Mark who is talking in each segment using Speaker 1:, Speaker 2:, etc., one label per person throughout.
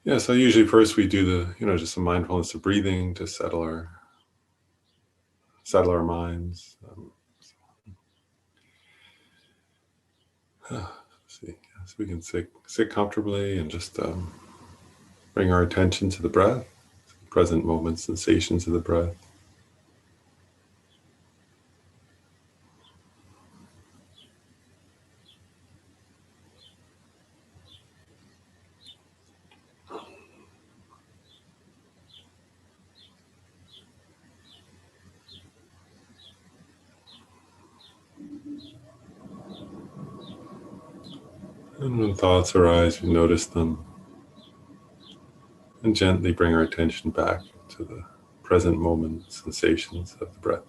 Speaker 1: Yeah, so usually first we do just some mindfulness of breathing to settle our minds. See, so we can sit comfortably and just bring our attention to the breath, present moment sensations of the breath. And when thoughts arise, we notice them and gently bring our attention back to the present moment sensations of the breath.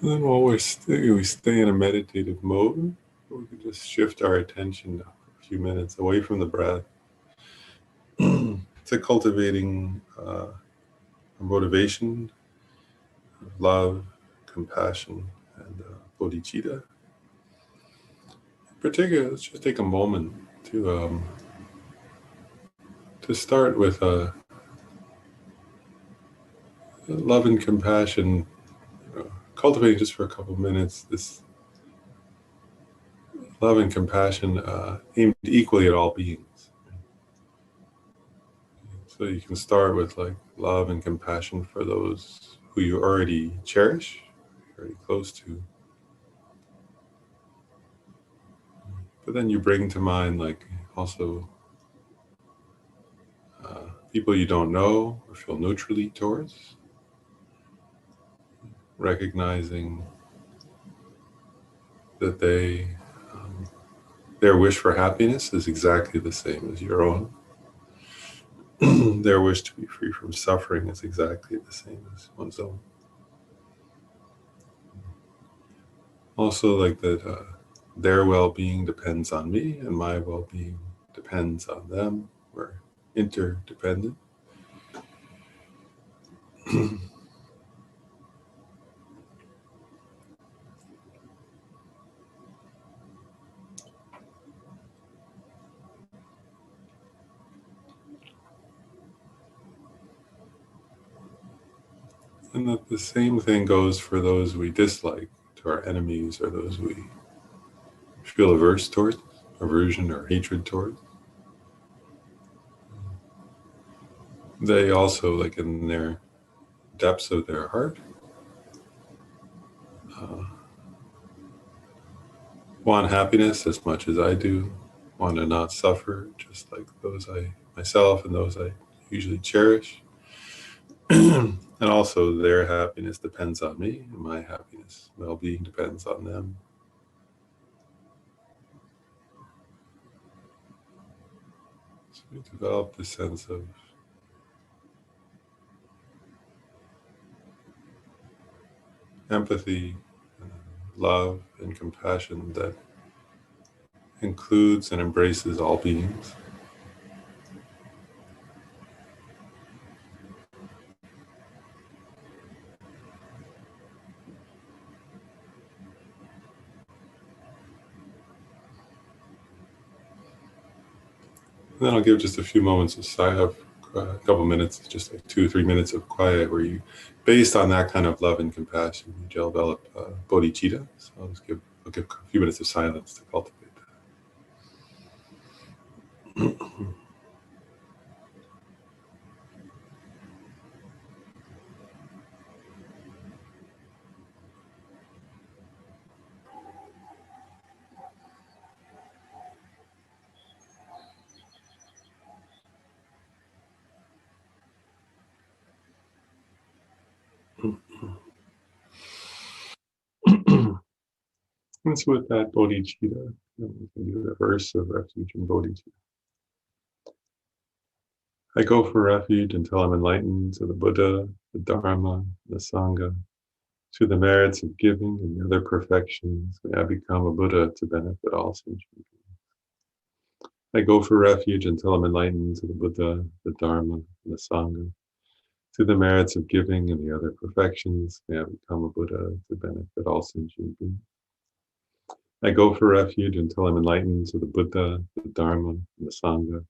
Speaker 1: And then while we stay in a meditative mode, we can just shift our attention for a few minutes away from the breath to cultivating a motivation, love, compassion, and bodhicitta. In particular, let's just take a moment to start with love and compassion, cultivating just for a couple of minutes this love and compassion aimed equally at all beings. So you can start with like love and compassion for those who you already cherish, very close to. But then you bring to mind like also people you don't know or feel neutrally towards, recognizing that their wish for happiness is exactly the same as your own. Their wish to be free from suffering is exactly the same as one's own. Also, like that, their well-being depends on me, and my well-being depends on them. We're interdependent. And that the same thing goes for those we dislike, to our enemies or those we feel averse towards, aversion or hatred towards. They also, like in their depths of their heart, uh, want happiness as much as I do, want to not suffer, just like those I myself and those I usually cherish. And also their happiness depends on me, and my happiness, well-being depends on them. So we develop this sense of empathy, love, and compassion that includes and embraces all beings. And then I'll give just a few moments of silence, a couple minutes, just like 2 or 3 minutes of quiet, where you, based on that kind of love and compassion, you develop bodhicitta. So I'll give a few minutes of silence to cultivate that. And so with that bodhicitta, we can do the verse of refuge in bodhicitta. I go for refuge until I'm enlightened to the Buddha, the Dharma, the Sangha, to the merits of giving and the other perfections. May I become a Buddha to benefit all sentient beings. I go for refuge until I'm enlightened to the Buddha, the Dharma, and the Sangha, to the merits of giving and the other perfections. May I become a Buddha to benefit all sentient beings. I go for refuge until I'm enlightened to the Buddha, the Dharma, and the Sangha,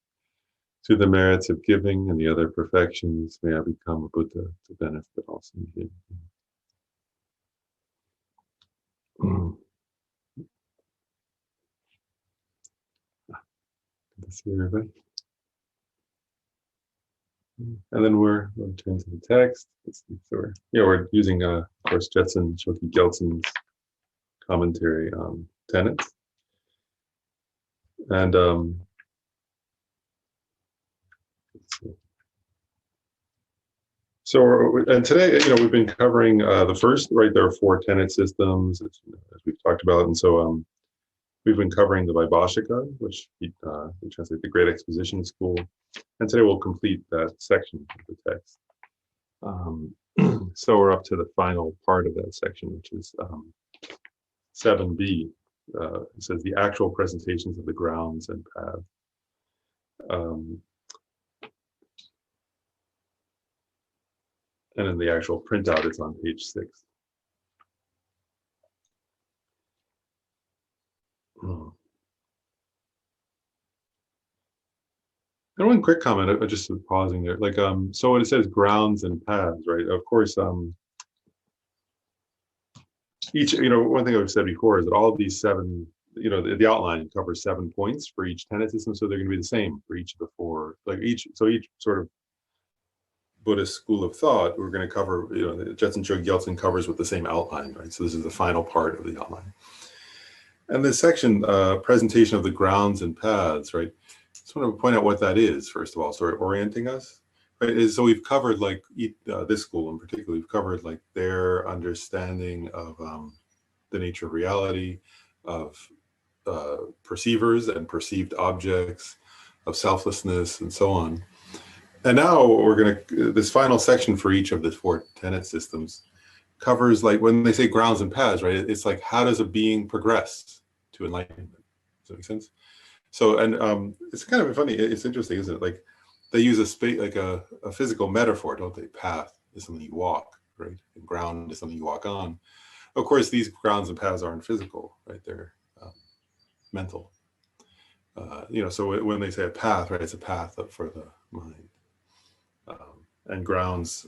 Speaker 1: to the merits of giving and the other perfections. May I become a Buddha to benefit all sentient beings. Good to see everybody. And then we'll turn to the text. Let's see. So we're using, of course, Jetson Choki Gelsen's commentary on Tenets. And let's see. So, and today, we've been covering the first, right? There are 4 tenet systems, as we've talked about. And so we've been covering the Vaibhashika, which we translate the Great Exposition School. And today we'll complete that section of the text. So we're up to the final part of that section, which is 7b. It says the actual presentations of the grounds and path. And in the actual printout, it's on page 6. And one quick comment, just pausing there, like, so when it says grounds and paths, right? Of course, each, one thing I've said before is that all of these 7, the outline covers 7 points for each tenet system, so they're going to be the same for each of the 4. Like each sort of Buddhist school of thought, we're going to cover, Jetson Chogi Gelsen covers with the same outline, right? So this is the final part of the outline. And this section, presentation of the grounds and paths, right? Just want to point out what that is, first of all, sort of orienting us. Right? So we've covered, like, this school in particular, we've covered, like, their understanding of the nature of reality, of perceivers and perceived objects, of selflessness, and so on. And now this final section for each of the 4 tenet systems covers, like, when they say grounds and paths, right? It's like, how does a being progress to enlightenment? Does that make sense? So, and it's kind of funny, it's interesting, isn't it? Like, they use a physical metaphor, don't they? Path is something you walk, right? And ground is something you walk on. Of course, these grounds and paths aren't physical, right? They're mental. So when they say a path, right, it's a path for the mind. And grounds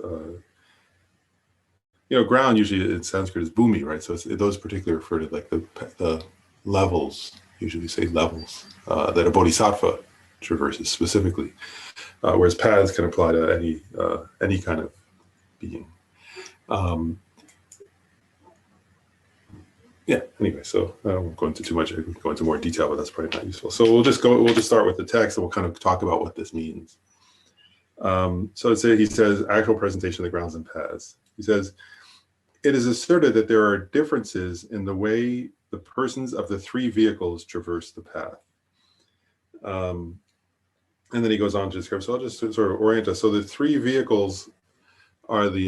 Speaker 1: ground usually in Sanskrit is bhumi, right? So those particularly refer to like the levels, usually we say levels, that a bodhisattva traverses specifically, whereas paths can apply to any kind of being. Yeah, anyway, so I won't go into too much, I can go into more detail, but that's probably not useful. So we'll just start with the text and we'll kind of talk about what this means. So he says, actual presentation of the grounds and paths. He says, it is asserted that there are differences in the way the persons of the three vehicles traverse the path. And then he goes on to describe, so I'll just sort of orient us. So the three vehicles are the,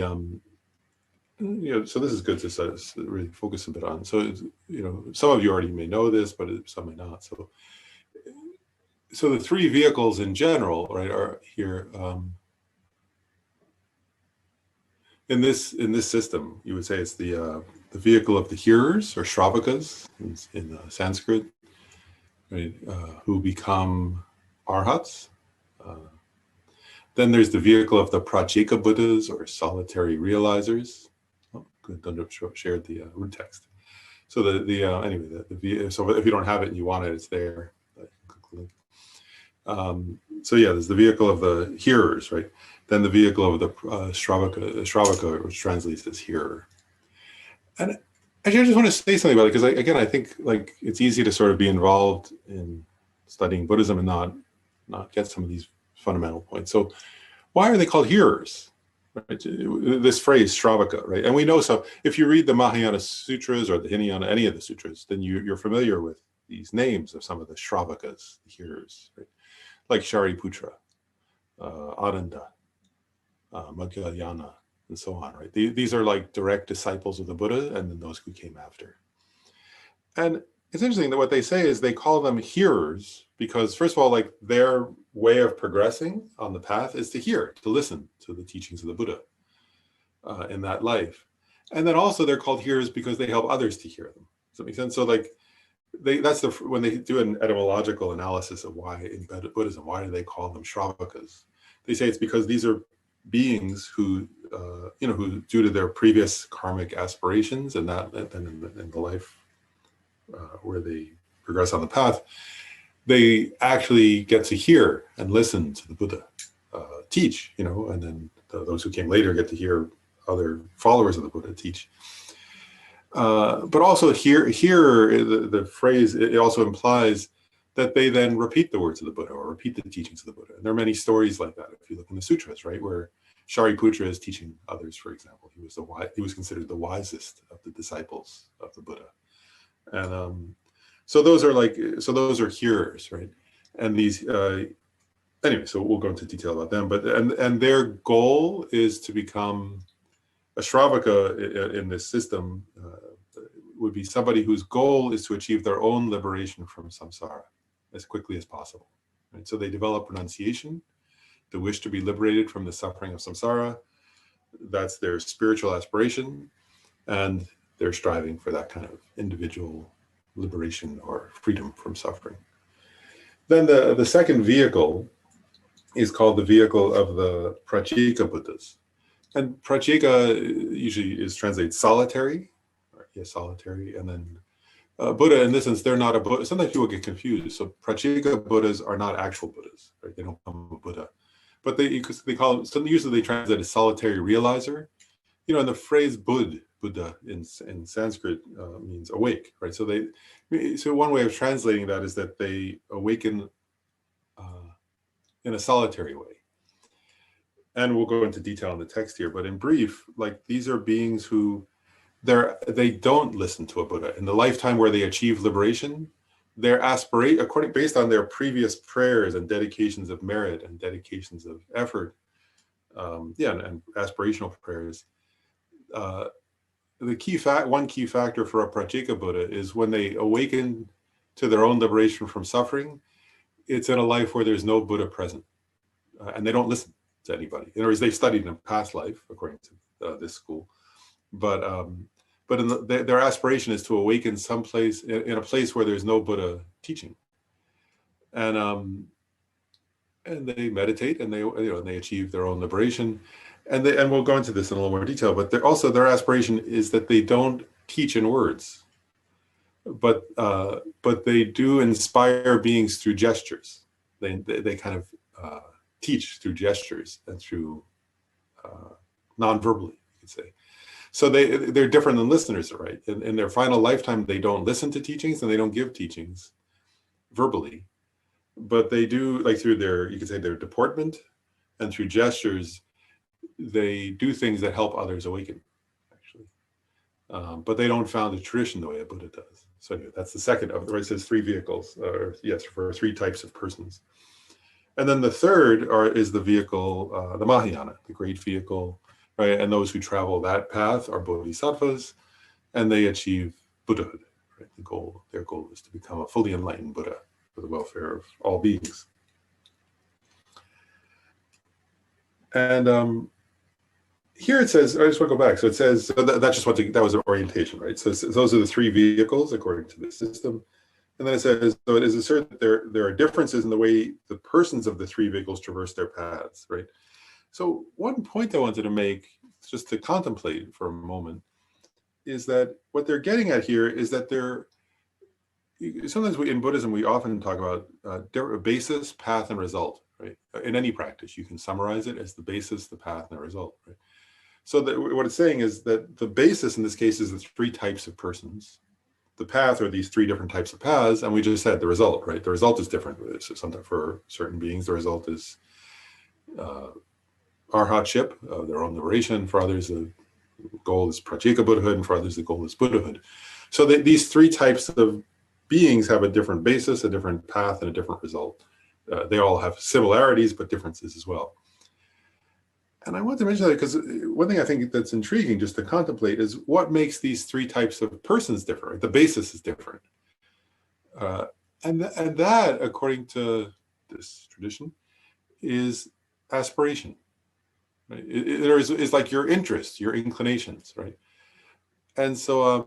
Speaker 1: so this is good to really focus a bit on. So, some of you already may know this, but some may not. So the three vehicles in general, right, are here, in this system, you would say it's the vehicle of the hearers, or Shravakas in Sanskrit, right, who become arhats. Then there's the vehicle of the Prajeka Buddhas, or solitary realizers. Oh, good, Dundrup shared the root text. So anyway, so if you don't have it and you want it, it's there. So yeah, there's the vehicle of the hearers, right? Then the vehicle of the Shravaka, which translates as hearer. And actually, I just want to say something about it, because again, I think like it's easy to sort of be involved in studying Buddhism and not get some of these fundamental points. So why are they called hearers? Right? This phrase Shravaka, right? And we know, so if you read the Mahayana Sutras or the Hinayana, any of the sutras, then you're familiar with these names of some of the Shravakas, the hearers, right? Like Shariputra, Ananda, Madhyayana, and so on, right? These are like direct disciples of the Buddha, and then those who came after. And it's interesting that what they say is they call them hearers because, first of all, like their way of progressing on the path is to hear, to listen to the teachings of the Buddha in that life. And then also they're called hearers because they help others to hear them. Does that make sense? So like, when they do an etymological analysis of why in Buddhism, why do they call them Shravakas? They say it's because these are beings who, who due to their previous karmic aspirations and in the life where they progress on the path, they actually get to hear and listen to the Buddha teach, and then those who came later get to hear other followers of the Buddha teach. But also here the phrase, it also implies that they then repeat the words of the Buddha or repeat the teachings of the Buddha. And there are many stories like that if you look in the sutras, right, where Shariputra is teaching others, for example. He was considered the wisest of the disciples of the Buddha. And so those are hearers, right? And these anyway, so we'll go into detail about them. But and their goal is to become a Shravaka in this system. Would be somebody whose goal is to achieve their own liberation from samsara as quickly as possible. Right? So they develop renunciation, the wish to be liberated from the suffering of samsara. That's their spiritual aspiration, and they're striving for that kind of individual liberation or freedom from suffering. Then the second vehicle is called the vehicle of the Prajeka Buddhas. And Prajeka usually is translated solitary, solitary, and then Buddha, in this sense, they're not a Buddha. Sometimes people get confused. So Prajeka Buddhas are not actual Buddhas, right? They don't come from a Buddha. But they call them, so usually they translate as solitary realizer. And the phrase Buddha in Sanskrit means awake, right? So one way of translating that is that they awaken in a solitary way. And we'll go into detail in the text here, but in brief, like these are beings who they don't listen to a Buddha. In the lifetime where they achieve liberation, their based on their previous prayers and dedications of merit and dedications of effort, and aspirational prayers, one key factor for a Prajeka Buddha is when they awaken to their own liberation from suffering, it's in a life where there's no Buddha present, and they don't listen to anybody. In other words, they studied in a past life, according to this school, but their aspiration is to awaken someplace in a place where there's no Buddha teaching, and they meditate and they achieve their own liberation, And we'll go into this in a little more detail, but also their aspiration is that they don't teach in words, but they do inspire beings through gestures. They kind of teach through gestures and through non-verbally, you could say. So they're different than listeners, right? In their final lifetime, they don't listen to teachings and they don't give teachings verbally, but they do, like through their, you could say, their deportment and through gestures, they do things that help others awaken, actually. But they don't found a tradition the way a Buddha does. So anyway, that's the second of, where it says three vehicles, yes, for three types of persons. And then the third is the vehicle, the Mahayana, the great vehicle, right? And those who travel that path are Bodhisattvas, and they achieve Buddhahood, right? Their goal is to become a fully enlightened Buddha for the welfare of all beings. And here it says, I just want to go back. So it says, so that's just that was an orientation, right? So those are the three vehicles according to the system. And then it says, so it is asserted that there are differences in the way the persons of the three vehicles traverse their paths, right? So one point I wanted to make, just to contemplate for a moment, is that what they're getting at here is that sometimes in Buddhism, we often talk about basis, path, and result, right? In any practice, you can summarize it as the basis, the path, and the result, right? So what it's saying is that the basis in this case is the three types of persons. The path are these three different types of paths, and we just said the result, right? The result is different. So sometimes for certain beings, the result is arhatship, their own liberation. For others, the goal is pratyeka Buddhahood, and for others, the goal is Buddhahood. So these three types of beings have a different basis, a different path, and a different result. They all have similarities, but differences as well. And I want to mention that because one thing I think that's intriguing just to contemplate is what makes these three types of persons different. Right? The basis is different. And that, according to this tradition, is aspiration. Right? It's like your interests, your inclinations, right? And so,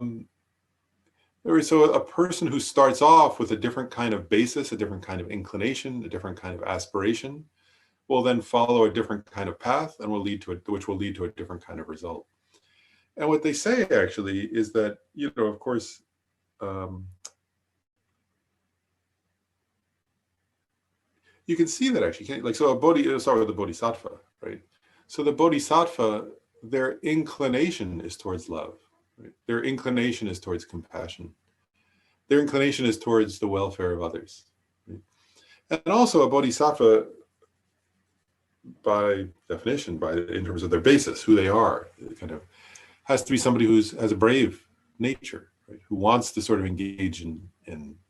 Speaker 1: so a person who starts off with a different kind of basis, a different kind of inclination, a different kind of aspiration, will then follow a different kind of path and which will lead to a different kind of result. And what they say actually is that, of course, you can see that actually, like, so let's start with the Bodhisattva, right? So the Bodhisattva, their inclination is towards love, right? Their inclination is towards compassion. Their inclination is towards the welfare of others. Right? And also a Bodhisattva, by definition, in terms of their basis, who they are, it kind of has to be somebody has a brave nature, right? Who wants to sort of engage and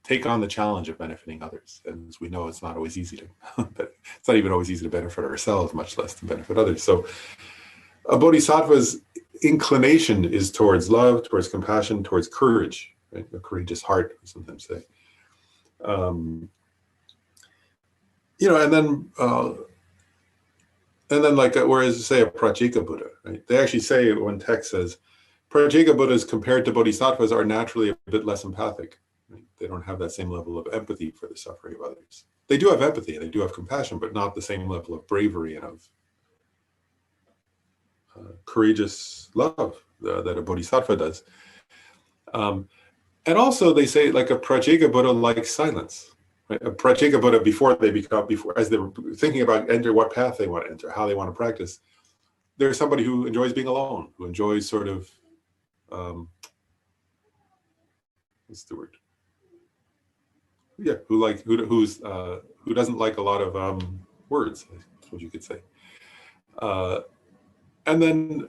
Speaker 1: take on the challenge of benefiting others. And as we know, it's not always easy but it's not even always easy to benefit ourselves, much less to benefit others. So a Bodhisattva's inclination is towards love, towards compassion, towards courage, right? A courageous heart, we sometimes say. And then like, whereas say a Pratyeka Buddha, right? They actually say, one text says, Pratyeka Buddhas compared to Bodhisattvas are naturally a bit less empathic. Right? They don't have that same level of empathy for the suffering of others. They do have empathy, they do have compassion, but not the same level of bravery and of courageous love that a Bodhisattva does. And also they say like a Pratyeka Buddha likes silence. Right? A Pratyeka Buddha, as they were thinking about what path they want to enter, how they want to practice, there's somebody who enjoys being alone, who enjoys sort of, what's the word? Yeah, who doesn't like a lot of words, that's what you could say. And then,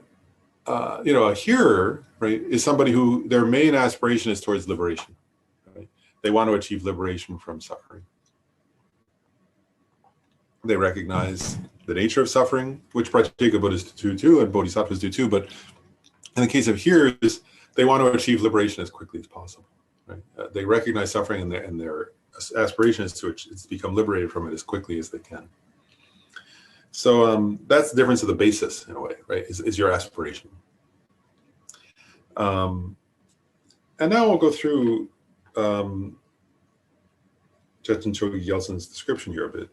Speaker 1: a hearer, right, is somebody who their main aspiration is towards liberation. They want to achieve liberation from suffering. They recognize the nature of suffering, which Pratyeka Buddhas do too, and Bodhisattvas do too. But in the case of hearers, they want to achieve liberation as quickly as possible. Right? They recognize suffering, and their aspiration is to become liberated from it as quickly as they can. So that's the difference of the basis, in a way, right? Is your aspiration. And now we'll go through Jetsun Chogi Yeltsin's description here a bit.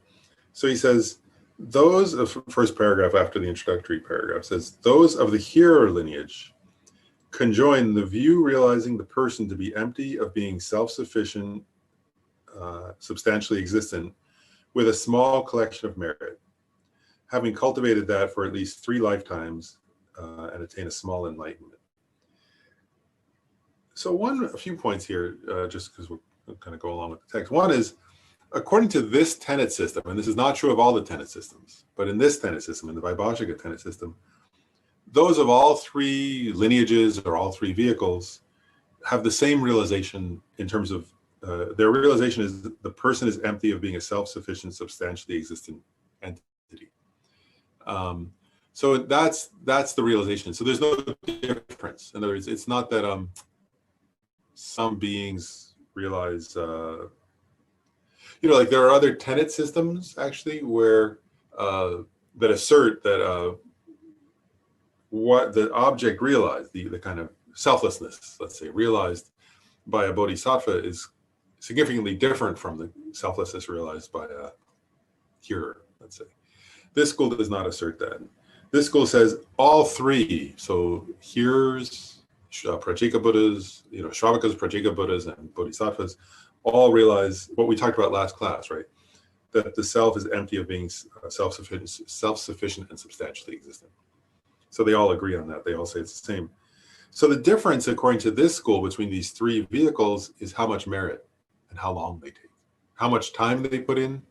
Speaker 1: So he says, those of first paragraph after the introductory paragraph says, those of the hearer lineage conjoin the view realizing the person to be empty of being self-sufficient, substantially existent, with a small collection of merit, having cultivated that for at least 3 lifetimes and attain a small enlightenment. So a few points here, just because we'll kind of go along with the text. One is, according to this tenet system, and this is not true of all the tenet systems, but in this tenet system, in the Vaibhashika tenet system, those of all 3 lineages or all 3 vehicles have the same realization in terms of their realization is that the person is empty of being a self-sufficient, substantially existent entity. So that's the realization. So there's no difference. In other words, it's not that some beings realize, like there are other tenet systems actually where that assert that what the object realized, the kind of selflessness, let's say, realized by a bodhisattva is significantly different from the selflessness realized by a hearer, let's say. This school does not assert that. This school says all 3, so hearers, Prajika Buddhas, Shravakas, Prajika Buddhas, and Bodhisattvas, all realize what we talked about last class, right? That the self is empty of being self-sufficient and substantially existent. So they all agree on that. They all say it's the same. So the difference, according to this school, between these 3 vehicles is how much merit and how long they take, how much time they put in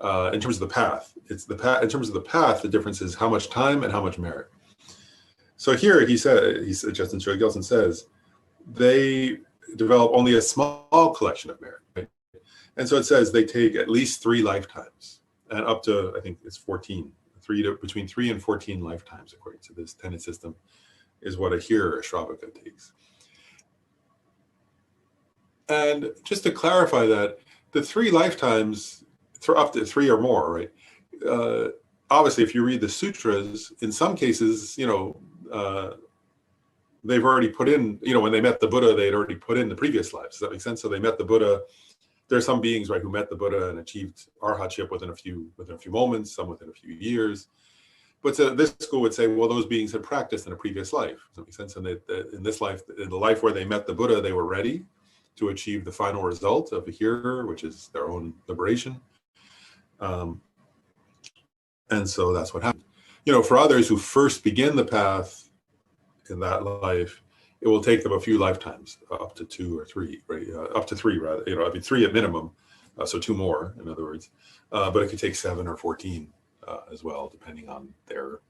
Speaker 1: terms of the path. It's the path. In terms of the path, the difference is how much time and how much merit. So here Justin Sri Gelson says, they develop only a small collection of merit, right? And so it says they take at least 3 lifetimes and up to, I think it's 14, between 3 and 14 lifetimes, according to this tenet system, is what a hearer, a Shravaka, takes. And just to clarify that, the 3 lifetimes, up to 3 or more, right? Obviously, if you read the sutras, in some cases, they've already put in, when they met the Buddha, they'd already put in the previous lives. Does that make sense? So they met the Buddha. There are some beings, right, who met the Buddha and achieved arhatship within a few moments, some within a few years. But so this school would say, well, those beings had practiced in a previous life. Does that make sense? And in this life, in the life where they met the Buddha, they were ready to achieve the final result of the hearer, which is their own liberation. And so that's what happened. For others who first begin the path in that life, it will take them a few lifetimes, up to 2 or 3, right? Up to 3, rather. 3 at minimum, so 2 more, in other words. But it could take 7 or 14 as well, depending on their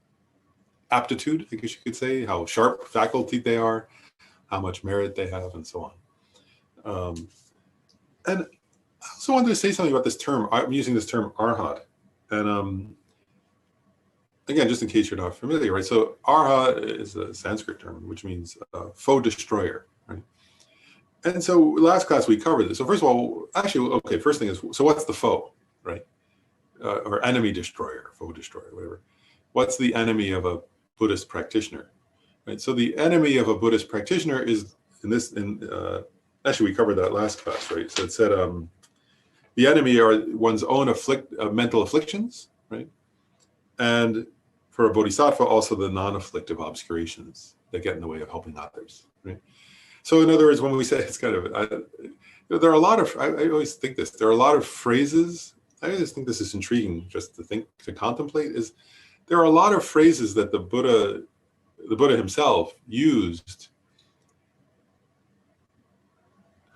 Speaker 1: aptitude, I guess you could say, how sharp faculty they are, how much merit they have, and so on. And I also wanted to say something about this term. I'm using this term arhat. And again, just in case you're not familiar, right? So arhat is a Sanskrit term, which means foe destroyer, right? And so last class we covered this. So first of all, actually, okay, first thing is, so what's the foe, right? Or enemy destroyer, foe destroyer, whatever. What's the enemy of a Buddhist practitioner, right? So the enemy of a Buddhist practitioner is actually we covered that last class, right? So it said the enemy are one's own mental afflictions, right? And for a bodhisattva, also the non-afflictive obscurations that get in the way of helping others, right? So in other words, when we say it's kind of, there are a lot of, I always think this, there are a lot of phrases, I always think this is intriguing just to contemplate, is there are a lot of phrases that the Buddha himself used.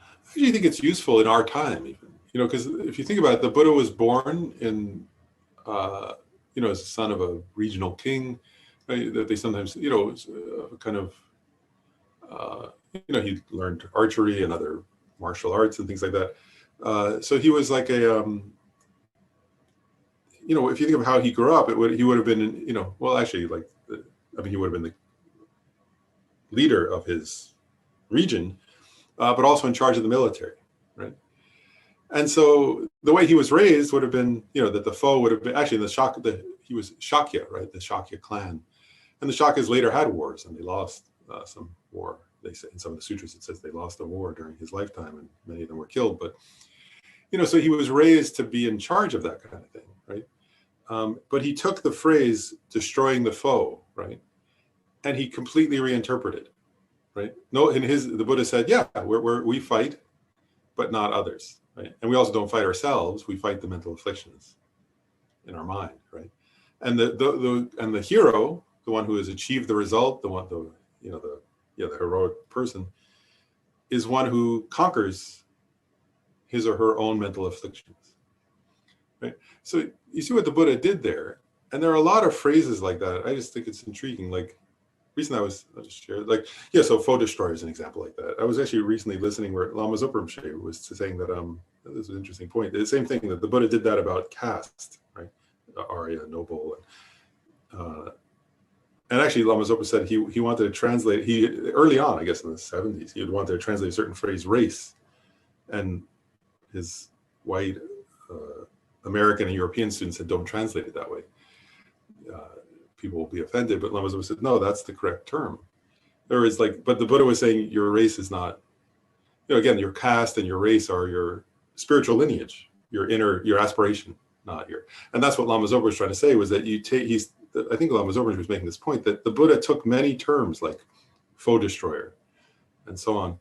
Speaker 1: I actually think it's useful in our time even, because if you think about it, the Buddha was born in, as the son of a regional king, right, that they sometimes, kind of, he learned archery and other martial arts and things like that. So he was like a, if you think of how he grew up, he would have been, well, actually, he would have been the leader of his region, but also in charge of the military, right? And so the way he was raised would have been, that the foe would have been, actually, he was Shakya, right? The Shakya clan. And the Shakyas later had wars, and they lost some war. They say in some of the sutras, it says they lost a war during his lifetime, and many of them were killed. But, so he was raised to be in charge of that kind of thing, right? But he took the phrase "destroying the foe," right, and he completely reinterpreted, right? No, the Buddha said, yeah, we fight, but not others, right? And we also don't fight ourselves. We fight the mental afflictions in our mind, right? And the hero, the one who has achieved the result, the heroic person, is one who conquers his or her own mental afflictions, right? So you see what the Buddha did there, and there are a lot of phrases like that. I just think it's intriguing. Like, reason I'll just share, like, yeah, so foe destroyer is an example like that. I was actually recently listening where Lama Zopa Rinpoche was saying that, this is an interesting point. The same thing, that the Buddha did that about caste, right? Arya, noble, and actually Lama Zopa said he wanted to translate, early on, I guess in the 70s, he would want to translate a certain phrase, race, and his white American and European students said, don't translate it that way. People will be offended, but Lama Zopa said, no, that's the correct term. There is but the Buddha was saying your race is not, again, your caste and your race are your spiritual lineage, your aspiration, not and that's what Lama Zopa was trying to say, was that I think Lama Zopa was making this point, that the Buddha took many terms like foe destroyer and so on,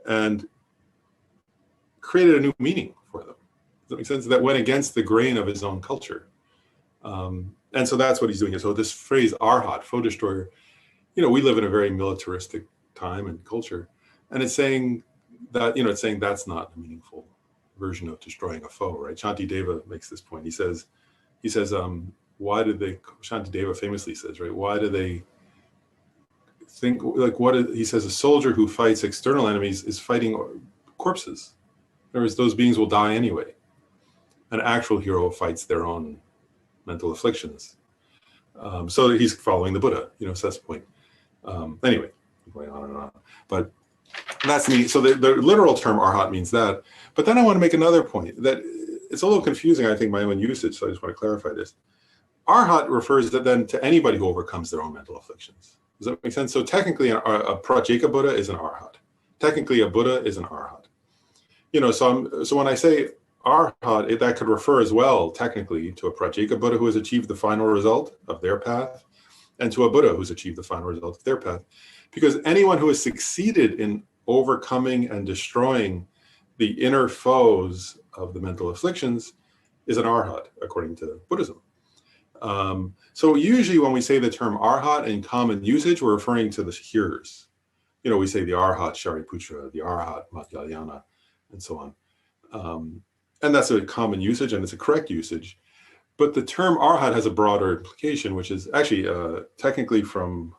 Speaker 1: and created a new meaning for them. Does that make sense? That went against the grain of his own culture. And so that's what he's doing. So this phrase, arhat, foe destroyer, we live in a very militaristic time and culture. And it's saying that, that's not a meaningful version of destroying a foe, right? Shantideva makes this point. He says, why did they, Shantideva famously says, right? Why do they think, he says, a soldier who fights external enemies is fighting corpses. In other words, those beings will die anyway. An actual hero fights their own mental afflictions. So he's following the Buddha, so that's the point. Anyway, going on and on. But that's me. So the literal term arhat means that. But then I want to make another point that it's a little confusing, I think, my own usage, so I just want to clarify this. Arhat refers then to anybody who overcomes their own mental afflictions. Does that make sense? So technically, a Prajeka Buddha is an arhat. Technically, a Buddha is an arhat. So when I say arhat, that could refer as well, technically, to a Prajeka Buddha who has achieved the final result of their path, and to a Buddha who's achieved the final result of their path. Because anyone who has succeeded in overcoming and destroying the inner foes of the mental afflictions is an arhat, according to Buddhism. So usually when we say the term arhat in common usage, we're referring to the hearers. We say the arhat Shariputra, the arhat Madhyayana, and so on. And that's a common usage, and it's a correct usage. But the term arhat has a broader implication, which is actually technically from,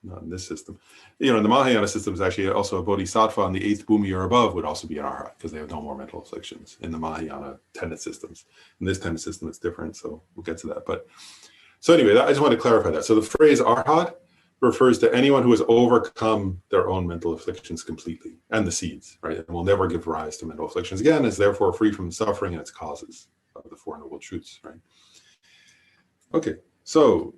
Speaker 1: not in this system. In the Mahayana system is actually also a bodhisattva on the 8th bhumi or above would also be an arhat, because they have no more mental afflictions in the Mahayana tenet systems. In this tenet system, it's different, so we'll get to that. But so anyway, I just want to clarify that. So the phrase arhat refers to anyone who has overcome their own mental afflictions completely, and the seeds, right? And will never give rise to mental afflictions again, is therefore free from suffering and its causes of the Four Noble Truths, right? Okay, so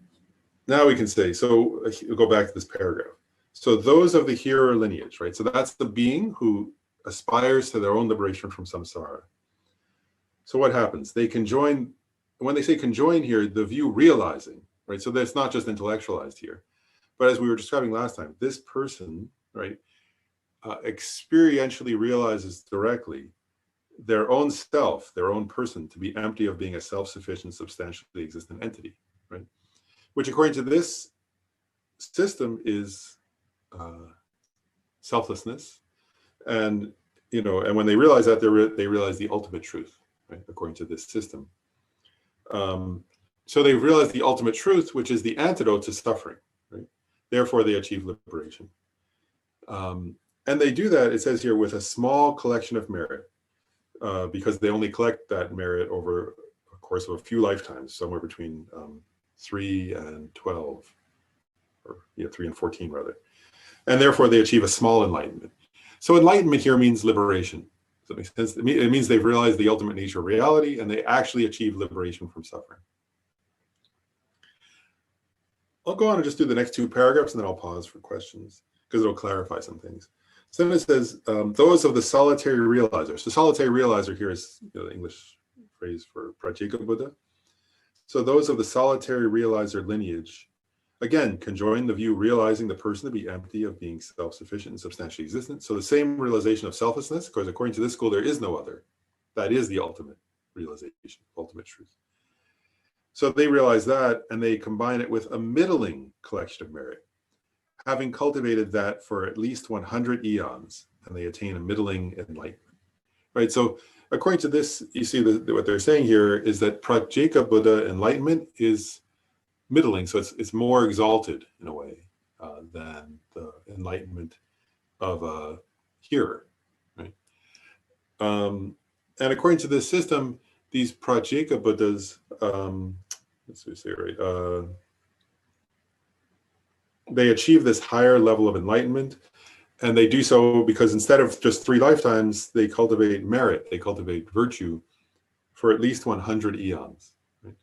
Speaker 1: now we can say, so we'll go back to this paragraph. So those of the hearer lineage, right? So that's the being who aspires to their own liberation from samsara. So what happens? They conjoin, when they say conjoin here, the view realizing, right? So that's not just intellectualized here. But as we were describing last time, this person, right, experientially realizes directly their own self, their own person, to be empty of being a self-sufficient, substantially existent entity, right? Which, according to this system, is selflessness, and and when they realize that, they realize the ultimate truth, right? According to this system, so they realize the ultimate truth, which is the antidote to suffering. Therefore, they achieve liberation. And they do that, it says here, with a small collection of merit, because they only collect that merit over a course of a few lifetimes, somewhere between 3 and 12, or 3 and 14, rather. And therefore, they achieve a small enlightenment. So enlightenment here means liberation. Does that make sense? It means they've realized the ultimate nature of reality, and they actually achieve liberation from suffering. I'll go on and just do the next 2 paragraphs, and then I'll pause for questions, because it'll clarify some things. So then it says, those of the solitary realizer. So solitary realizer here is the English phrase for Prajeka Buddha. So those of the solitary realizer lineage, again, conjoin the view realizing the person to be empty of being self-sufficient and substantially existent. So the same realization of selflessness, because according to this school, there is no other. That is the ultimate realization, ultimate truth. So they realize that, and they combine it with a middling collection of merit, having cultivated that for at least 100 eons, and they attain a middling enlightenment. Right. So according to this, you see what they're saying here is that Prajeka Buddha enlightenment is middling, so it's more exalted in a way than the enlightenment of a hearer. Right. And according to this system, these Prajeka Buddhas, let's say right, they achieve this higher level of enlightenment, and they do so because instead of just 3 lifetimes, they cultivate merit, they cultivate virtue for at least 100 eons. Right?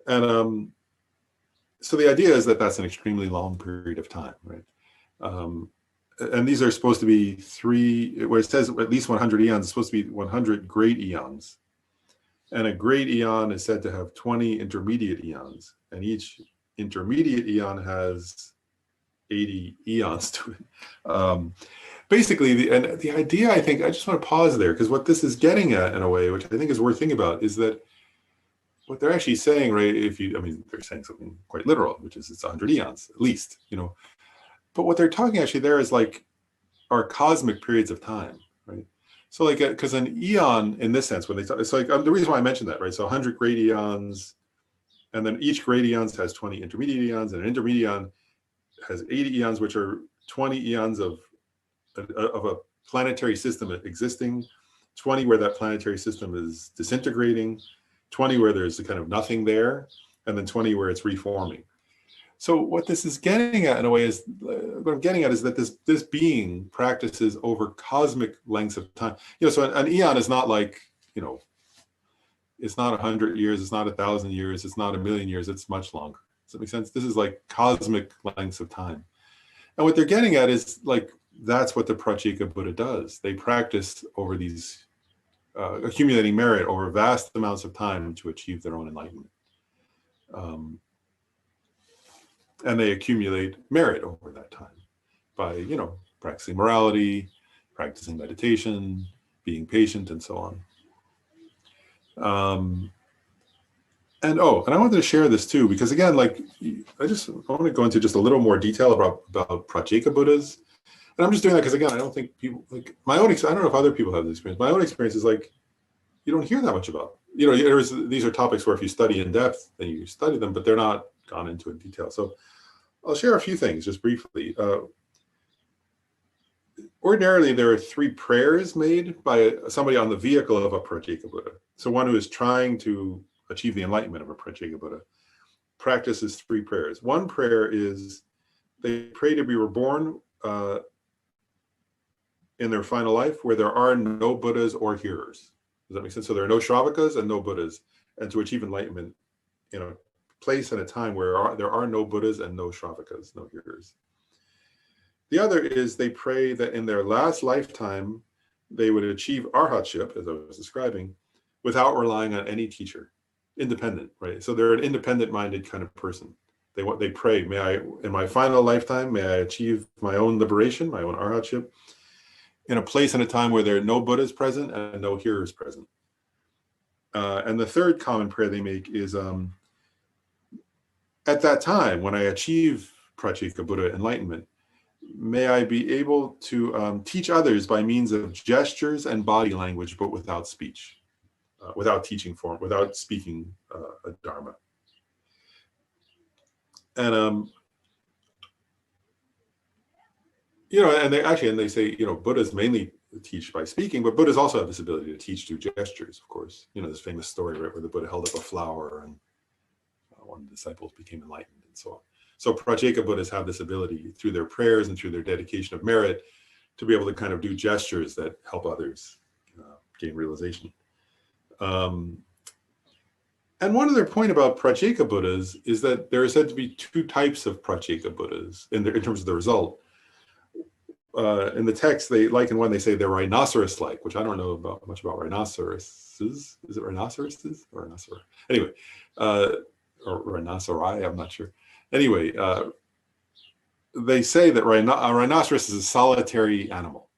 Speaker 1: And so the idea is that that's an extremely long period of time, right? And these are supposed to be where it says at least 100 eons, it's supposed to be 100 great eons. And a great eon is said to have 20 intermediate eons, and each intermediate eon has 80 eons to it. Basically, the idea, I think, I just want to pause there, because what this is getting at in a way, which I think is worth thinking about, is that what they're actually saying, right, they're saying something quite literal, which is it's 100 eons, at least, But what they're talking actually there is like our cosmic periods of time, right? So like, because an eon in this sense, when they talk, it's like, the reason why I mentioned that, right? So 100 great eons, and then each great eons has 20 intermediate eons, and an intermediate eon has 80 eons, which are 20 eons of a planetary system existing, 20 where that planetary system is disintegrating, 20 where there's a kind of nothing there, and then 20 where it's reforming. So what this is getting at in a way is, what I'm getting at is that this being practices over cosmic lengths of time. So an eon is not like, it's not 100 years, it's not 1,000 years, it's not 1,000,000 years, it's much longer. Does that make sense? This is like cosmic lengths of time. And what they're getting at is like, that's what the Prajeka Buddha does. They practice over these, accumulating merit over vast amounts of time to achieve their own enlightenment. And they accumulate merit over that time by, practicing morality, practicing meditation, being patient, and so on. And I wanted to share this too, because again, like, I want to go into just a little more detail about Prajeka Buddhas. And I'm just doing that because, again, I don't think people, like, I don't know if other people have this experience. My own experience is like, you don't hear that much about. These are topics where if you study in depth, then you study them, but they're not gone into in detail. So I'll share a few things just briefly. Ordinarily, there are 3 prayers made by somebody on the vehicle of a Prajeka Buddha. So one who is trying to achieve the enlightenment of a Prajeka Buddha practices 3 prayers. One prayer is they pray to be reborn in their final life where there are no Buddhas or hearers. Does that make sense? So there are no Shravakas and no Buddhas, and to achieve enlightenment in a place and a time where there are no Buddhas and no Shravakas, no hearers. The other is they pray that in their last lifetime, they would achieve arhatship, as I was describing, without relying on any teacher, independent, right? So they're an independent-minded kind of person. They pray, may I, in my final lifetime, may I achieve my own liberation, my own arhatship, in a place and a time where there are no Buddhas present and no hearers present. And the third common prayer they make is, at that time, when I achieve Prajeka Buddha enlightenment, may I be able to teach others by means of gestures and body language, but without speech, without teaching form, without speaking a Dharma. And and they say, Buddhas mainly teach by speaking, but Buddhas also have this ability to teach through gestures, of course. This famous story, right, where the Buddha held up a flower and one of the disciples became enlightened and so on. So Prajeka Buddhas have this ability through their prayers and through their dedication of merit to be able to kind of do gestures that help others gain realization. And one other point about Prajeka Buddhas is that there are said to be 2 types of Prajeka Buddhas in terms of the result. in the text, they liken one, they say they're rhinoceros-like, which I don't know much about rhinoceroses. Is it rhinoceroses or rhinoceros? Anyway, or rhinoceri, I'm not sure. Anyway, they say that a rhinoceros is a solitary animal,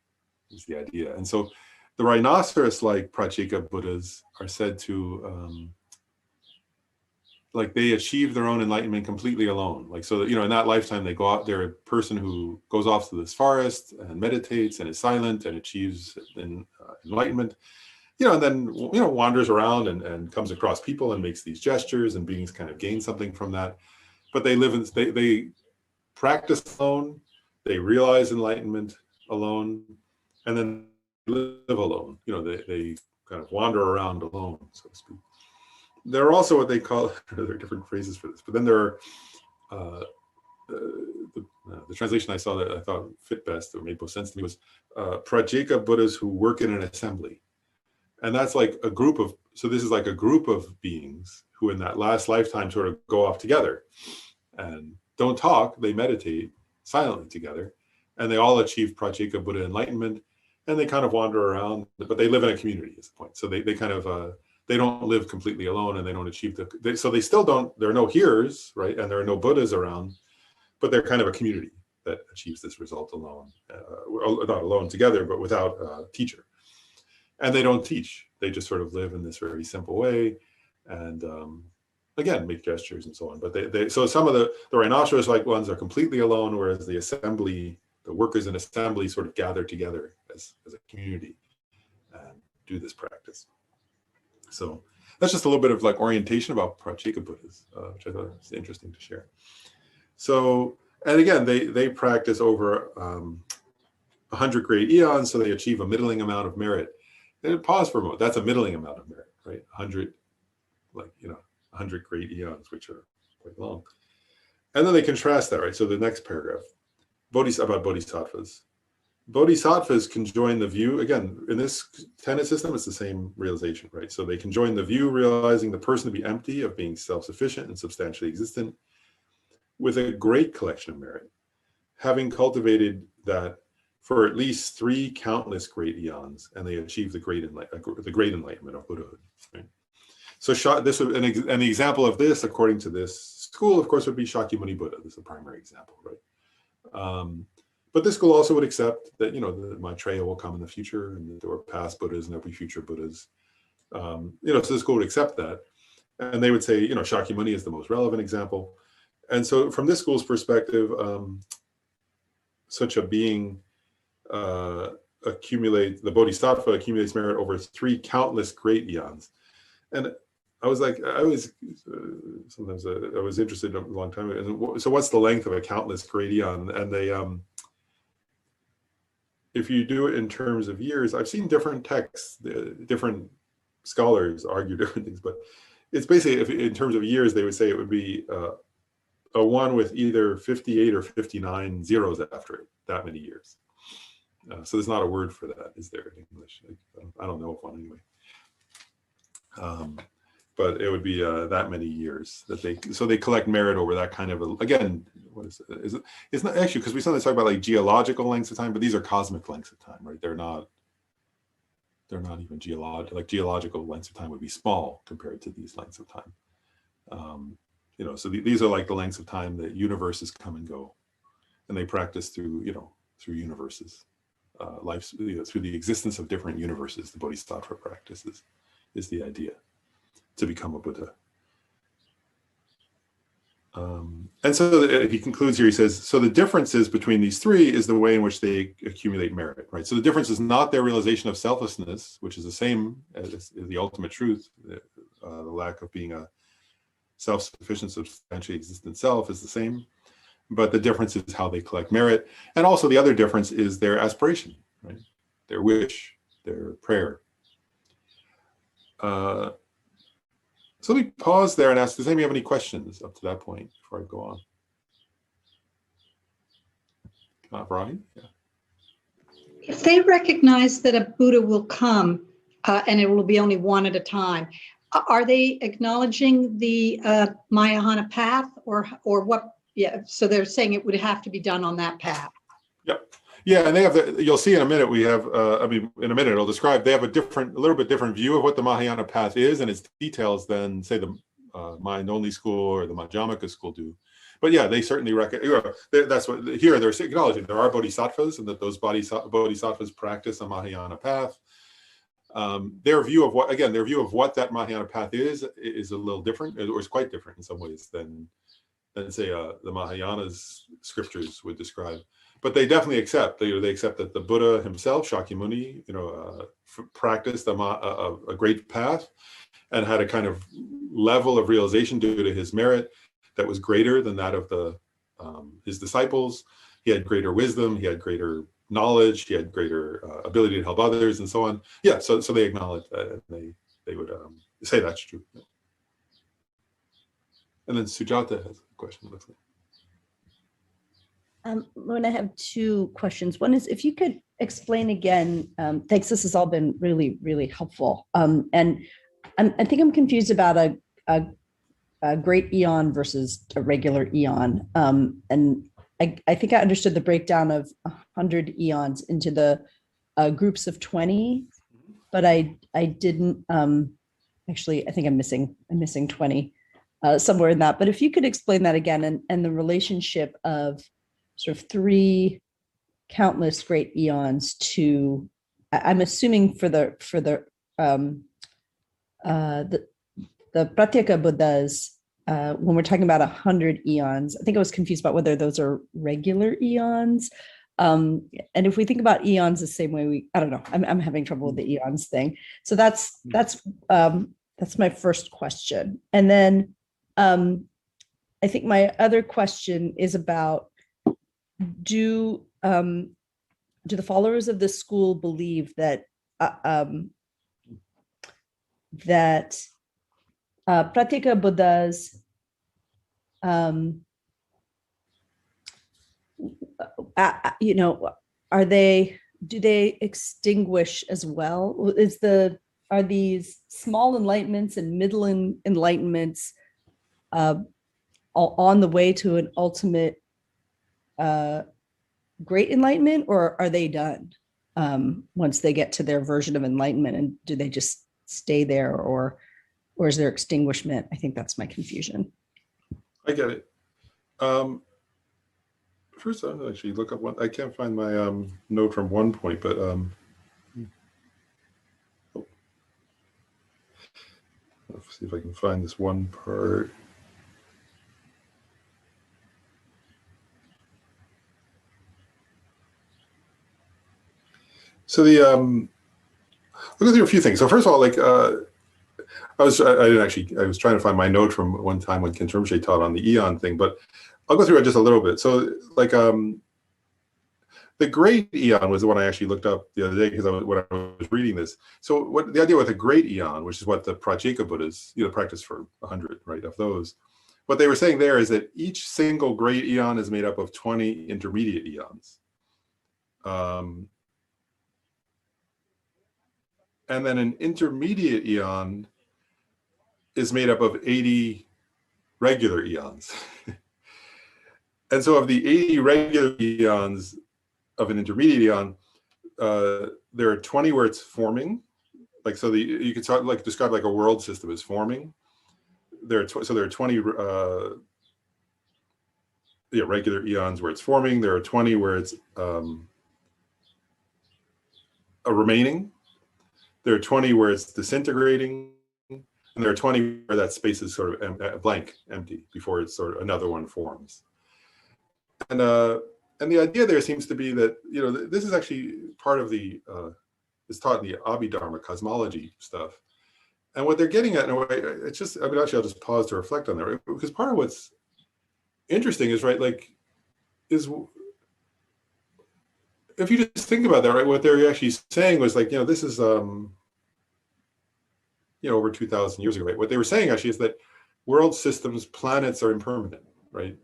Speaker 1: is the idea. And so the rhinoceros-like Prajika Buddhas are said to, like they achieve their own enlightenment completely alone. Like, so that, in that lifetime, they go out, they're a person who goes off to this forest and meditates and is silent and achieves enlightenment, and then, wanders around and comes across people and makes these gestures, and beings kind of gain something from that. But they live they practice alone, they realize enlightenment alone, and then live alone. They kind of wander around alone, so to speak. There are also what they call, there are different phrases for this, but then there are, the translation I saw that I thought fit best, or made most sense to me, was Prajika Buddhas who work in an assembly. And that's like a group of, so this is like a group of beings who in that last lifetime sort of go off together and don't talk, they meditate silently together, and they all achieve Prajika Buddha enlightenment, and they kind of wander around, but they live in a community is the point. So they kind of, they don't live completely alone, and they don't achieve so they still don't, there are no hearers, right? And there are no Buddhas around, but they're kind of a community that achieves this result alone, not alone together, but without a teacher. And they don't teach, they just sort of live in this very simple way, and again, make gestures and so on. But so some of the rhinoceros-like ones are completely alone, whereas the assembly, the workers in assembly sort of gather together as a community and do this practice. So that's just a little bit of like orientation about Prajika Buddhas, which I thought was interesting to share. So, and again, they practice over 100 great eons, so they achieve a middling amount of merit. And pause for a moment. That's a middling amount of merit, right? 100, 100 great eons, which are quite long. And then they contrast that, right? So the next paragraph, about bodhisattvas. Bodhisattvas can join the view, again, in this tenet system, it's the same realization, right? So they can join the view realizing the person to be empty, of being self-sufficient and substantially existent, with a great collection of merit, having cultivated that for at least 3 countless great eons, and they achieve the great enlightenment of Buddhahood, right? So this would, an example of this, according to this school, of course, would be Shakyamuni Buddha. This is a primary example, right? But this school also would accept that, that Maitreya will come in the future, and that there were past Buddhas and there'll be future Buddhas. So the school would accept that. And they would say, Shakyamuni is the most relevant example. And so from this school's perspective, such a being the Bodhisattva accumulates merit over 3 countless great eons. And I was sometimes I was interested a long time ago. So what's the length of a countless great eon? And they, if you do it in terms of years, I've seen different texts, different scholars argue different things, but it's basically, if in terms of years, they would say it would be a one with either 58 or 59 zeros after it, that many years. So there's not a word for that, is there, in English? I don't know of one anyway. But it would be that many years that they collect merit over that kind of, again, what is it? It's not actually, because we sometimes talk about like geological lengths of time, but these are cosmic lengths of time, right? They're not even geological. Like geological lengths of time would be small compared to these lengths of time. So these are like the lengths of time that universes come and go, and they practice through universes, life, through the existence of different universes. The Bodhisattva practices is the idea, to become a Buddha. And so he concludes here, he says, so the differences between these 3 is the way in which they accumulate merit, right? So the difference is not their realization of selflessness, which is the same as the ultimate truth. The lack of being a self-sufficient, substantially existent self is the same, but the difference is how they collect merit. And also the other difference is their aspiration, right? Their wish, their prayer. So let me pause there and ask, does anybody have any questions up to that point before I go on? Brian? Yeah.
Speaker 2: If they recognize that a Buddha will come and it will be only one at a time, are they acknowledging the Mayahana path or what? Yeah, so they're saying it would have to be done on that path.
Speaker 1: Yeah. Yeah, and they have you'll see in a minute, we have, I mean, in a minute it'll describe, they have a little bit different view of what the Mahayana path is and its details than, say, the mind-only school or the Madhyamaka school do. But yeah, they certainly that's what, here they're acknowledging there are bodhisattvas and that those bodhisattvas practice a Mahayana path. Their view of what that Mahayana path is a little different, or is quite different in some ways than say the Mahayana's scriptures would describe. But they definitely accept, they accept that the Buddha himself, Shakyamuni, practiced a great path and had a kind of level of realization due to his merit that was greater than that of his disciples. He had greater wisdom, he had greater knowledge, he had greater ability to help others, and so on. Yeah, so they acknowledge that, and they would say that's true. And then Sujata has a question, it looks like.
Speaker 3: Lauren, I have two questions. One is, if you could explain again, thanks, this has all been really, really helpful. And I think I'm confused about a great eon versus a regular eon. And I think I understood the breakdown of 100 eons into the groups of 20, but I didn't, actually, I think I'm missing 20 somewhere in that. But if you could explain that again, and the relationship of sort of 3 countless great eons to, I'm assuming for the Pratyeka Buddhas, when we're talking about 100 eons, I think I was confused about whether those are regular eons. And if we think about eons the same way, I don't know, I'm having trouble with the eons thing. So that's my first question. And then I think my other question is about, do the followers of this school believe that Pratyeka Buddhas do they extinguish as well? Are these small enlightenments and middle enlightenments on the way to an ultimate great enlightenment, or are they done once they get to their version of enlightenment, and do they just stay there, or is there extinguishment? I think that's my confusion.
Speaker 1: I get it. First, I'm gonna actually look up one. I can't find my note from one point, but let's see if I can find this one part. So I'll go through a few things. So first of all, like I was trying to find my note from one time when Khenpo Rinpoche taught on the eon thing, but I'll go through it just a little bit. So like the great eon was the one I actually looked up the other day because when I was reading this. So what the idea with a great eon, which is what the Pratyeka Buddhas practice for 100, right, of those, what they were saying there is that each single great eon is made up of 20 intermediate eons. And then an intermediate eon is made up of 80 regular eons. And so of the 80 regular eons of an intermediate eon, there are 20 where it's forming. Like, so you could start like describe like a world system as forming. There are 20 regular eons where it's forming. There are 20 where it's a remaining. There are 20 where it's disintegrating, and there are 20 where that space is sort of blank, empty, before it's sort of another one forms. And the idea there seems to be that this is actually part of the is taught in the Abhidharma cosmology stuff. And what they're getting at in a way, it's just, I mean, actually, I'll just pause to reflect on that, right? Because part of what's interesting is, right, like, is if you just think about that, right, what they're actually saying was like, this is, over 2,000 years ago, right? What they were saying actually is that world systems, planets are impermanent, right?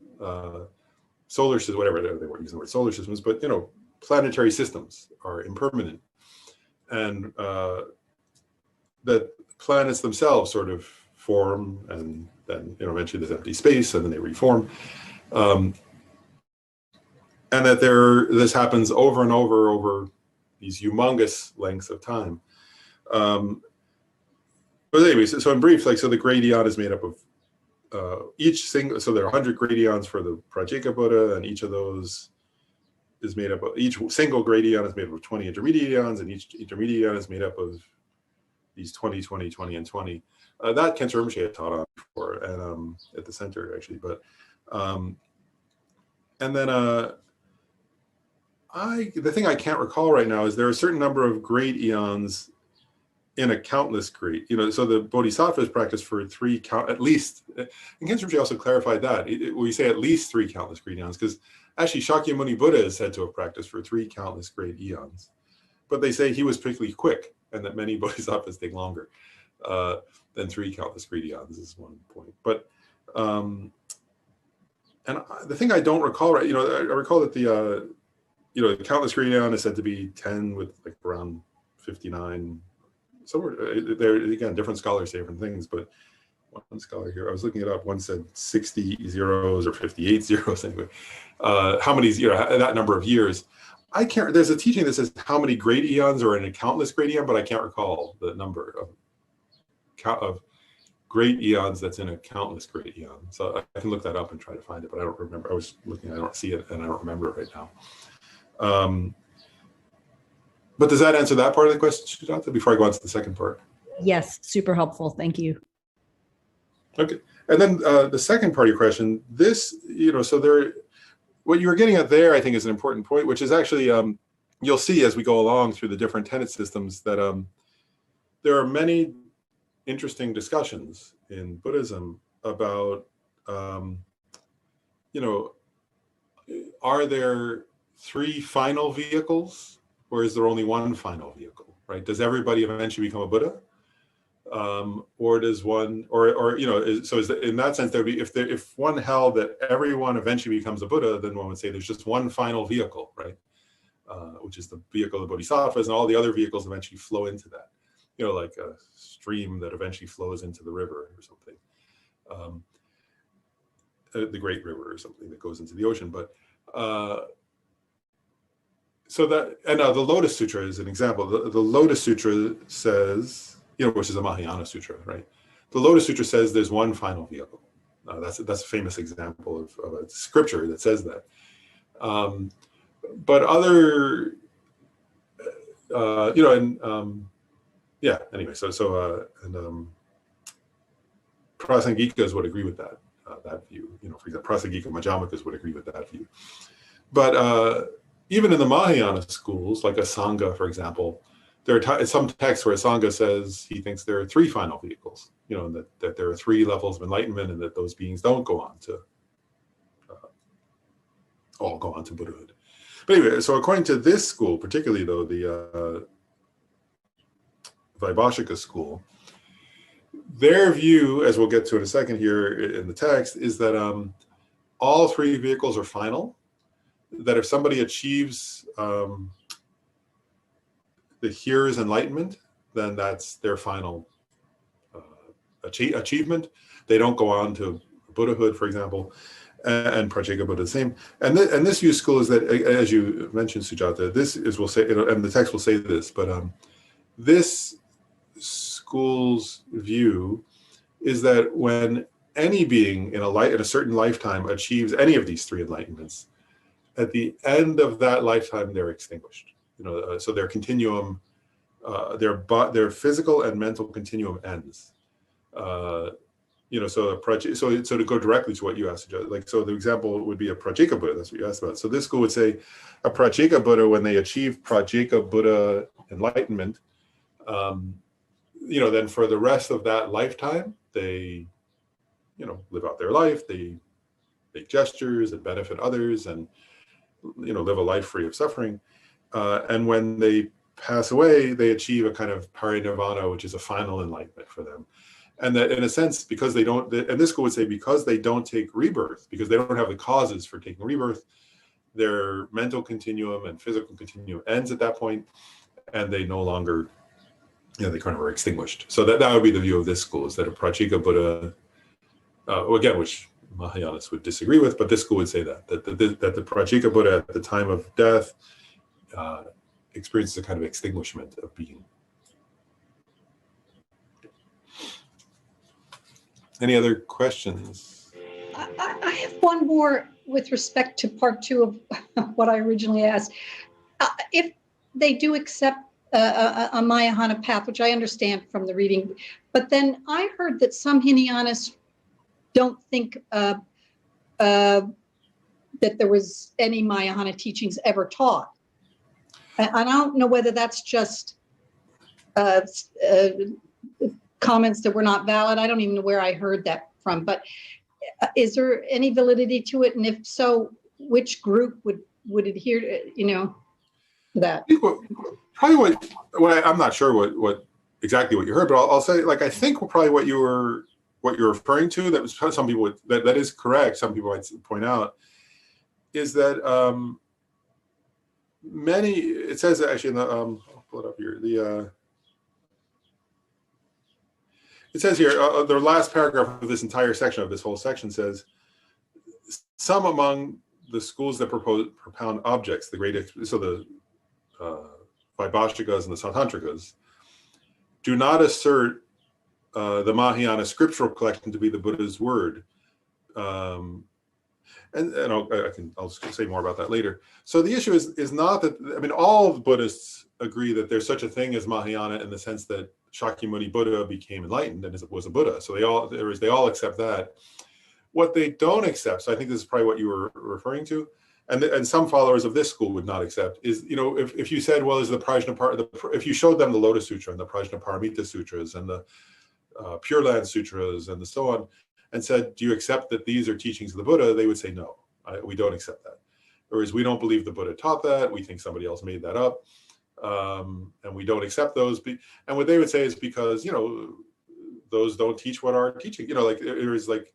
Speaker 1: Solar systems, whatever, they weren't using the word solar systems, but, planetary systems are impermanent. And that planets themselves sort of form, and then, eventually there's empty space, and then they reform. And and that this happens over and over these humongous lengths of time. But anyway, so in brief, like, so the great eon is made up of each single, so there are 100 great eons for the Prajika Buddha, and each of those is made up of, each single great eon is made up of 20 intermediate eons, and each intermediate eon is made up of these 20, 20, 20, and 20. That Khenpo Rinpoche had taught on before, and at the center, actually. But and then the thing I can't recall right now is there are a certain number of great eons in a countless great, so the Bodhisattvas practice for at least, and Khenpo Rinpoche also clarified that, we say at least 3 countless great eons, because actually Shakyamuni Buddha is said to have practiced for 3 countless great eons, but they say he was particularly quick, and that many Bodhisattvas take longer than 3 countless great eons is one point. But, and the thing I don't recall, right, I recall that the countless great eon is said to be 10 with like around 59, somewhere there. Again, different scholars say different things, but one scholar here, I was looking it up, one said 60 zeros or 58 zeros anyway. How many, that number of years. I can't, there's a teaching that says how many great eons are in a countless great eon, but I can't recall the number of great eons that's in a countless great eon. So I can look that up and try to find it, but I don't remember. I was looking, I don't see it, and I don't remember it right now. But does that answer that part of the question, Sujata, before I go on to the second part?
Speaker 3: Yes, super helpful. Thank you.
Speaker 1: Okay. And then the second part of your question, this, so there, what you were getting at there, I think, is an important point, which is actually, you'll see as we go along through the different tenet systems that there are many interesting discussions in Buddhism about, are there 3 final vehicles, or is there only 1 final vehicle, right? Does everybody eventually become a Buddha? Or does one, in that sense, there'd be, if one held that everyone eventually becomes a Buddha, then one would say there's just 1 final vehicle, right? Which is the vehicle of the Bodhisattvas, and all the other vehicles eventually flow into that, like a stream that eventually flows into the river or something, the Great River or something that goes into the ocean. But so that, and the Lotus Sutra is an example. The Lotus Sutra says, which is a Mahayana Sutra, right? The Lotus Sutra says there's 1 final vehicle. That's a famous example of a scripture that says that. But other, anyway, and Prasangikas would agree with that view. For example, Prasangika Majjhimikas would agree with that view. But even in the Mahayana schools, like a Sangha, for example, there are some texts where a Sangha says he thinks there are 3 final vehicles, that there are 3 levels of enlightenment, and that those beings don't go on to all go on to Buddhahood. But anyway, so according to this school, particularly though, the Vaibhashika school, their view, as we'll get to in a second here in the text, is that all 3 vehicles are final, that if somebody achieves the hearer's enlightenment, then that's their final achievement. They don't go on to Buddhahood, for example, and Prajika Buddha the same. And this view school is that, as you mentioned, Sujata, this is, we'll say, and the text will say this, but this school's view is that when any being in a certain lifetime achieves any of these 3 enlightenments, at the end of that lifetime, they're extinguished. So their continuum, their physical and mental continuum ends. So to go directly to what you asked, so the example would be a Prajika Buddha. That's what you asked about. So this school would say a Prajika Buddha, when they achieve Prajika Buddha enlightenment, then for the rest of that lifetime, they, live out their life. They make gestures and benefit others, and live a life free of suffering. And when they pass away, they achieve a kind of parinirvana, which is a final enlightenment for them. And that, in a sense, because they don't, and this school would say, because they don't take rebirth, because they don't have the causes for taking rebirth, their mental continuum and physical continuum ends at that point, and they no longer, they kind of are extinguished. So that would be the view of this school, is that a Prajika Buddha, again, which Mahayanists would disagree with, but this school would say that the Prajika Buddha at the time of death experiences a kind of extinguishment of being. Any other questions?
Speaker 2: I have one more with respect to part two of what I originally asked. If they do accept a Mahayana path, which I understand from the reading, but then I heard that some Hinayanists don't think that there was any Mahayana teachings ever taught. And I don't know whether that's just comments that were not valid. I don't even know where I heard that from, but is there any validity to it? And if so, which group would adhere to, that?
Speaker 1: I think probably what I'm not sure what exactly what you heard, but I'll say, like, I think probably what you're referring to, that was some people that is correct. Some people might point out is that many. It says actually in the I'll pull it up here. It says here, the last paragraph of this entire section, of this whole section, says, some among the schools that propound objects, so the Vaibhashikas and the Sautantrikas, do not assert the Mahayana scriptural collection to be the Buddha's word. And I'll say more about that later. So the issue is not that, I mean, all of Buddhists agree that there's such a thing as Mahayana in the sense that Shakyamuni Buddha became enlightened and was a Buddha. So they all accept that. What they don't accept, so I think this is probably what you were referring to, and some followers of this school would not accept, is, if you said, well, is the if you showed them the Lotus Sutra and the Prajnaparamita Sutras and the Pure Land Sutras and so on, and said, do you accept that these are teachings of the Buddha? They would say, no, we don't accept that. Whereas we don't believe the Buddha taught that. We think somebody else made that up. And we don't accept those. And what they would say is because, those don't teach what our teaching, like there's like,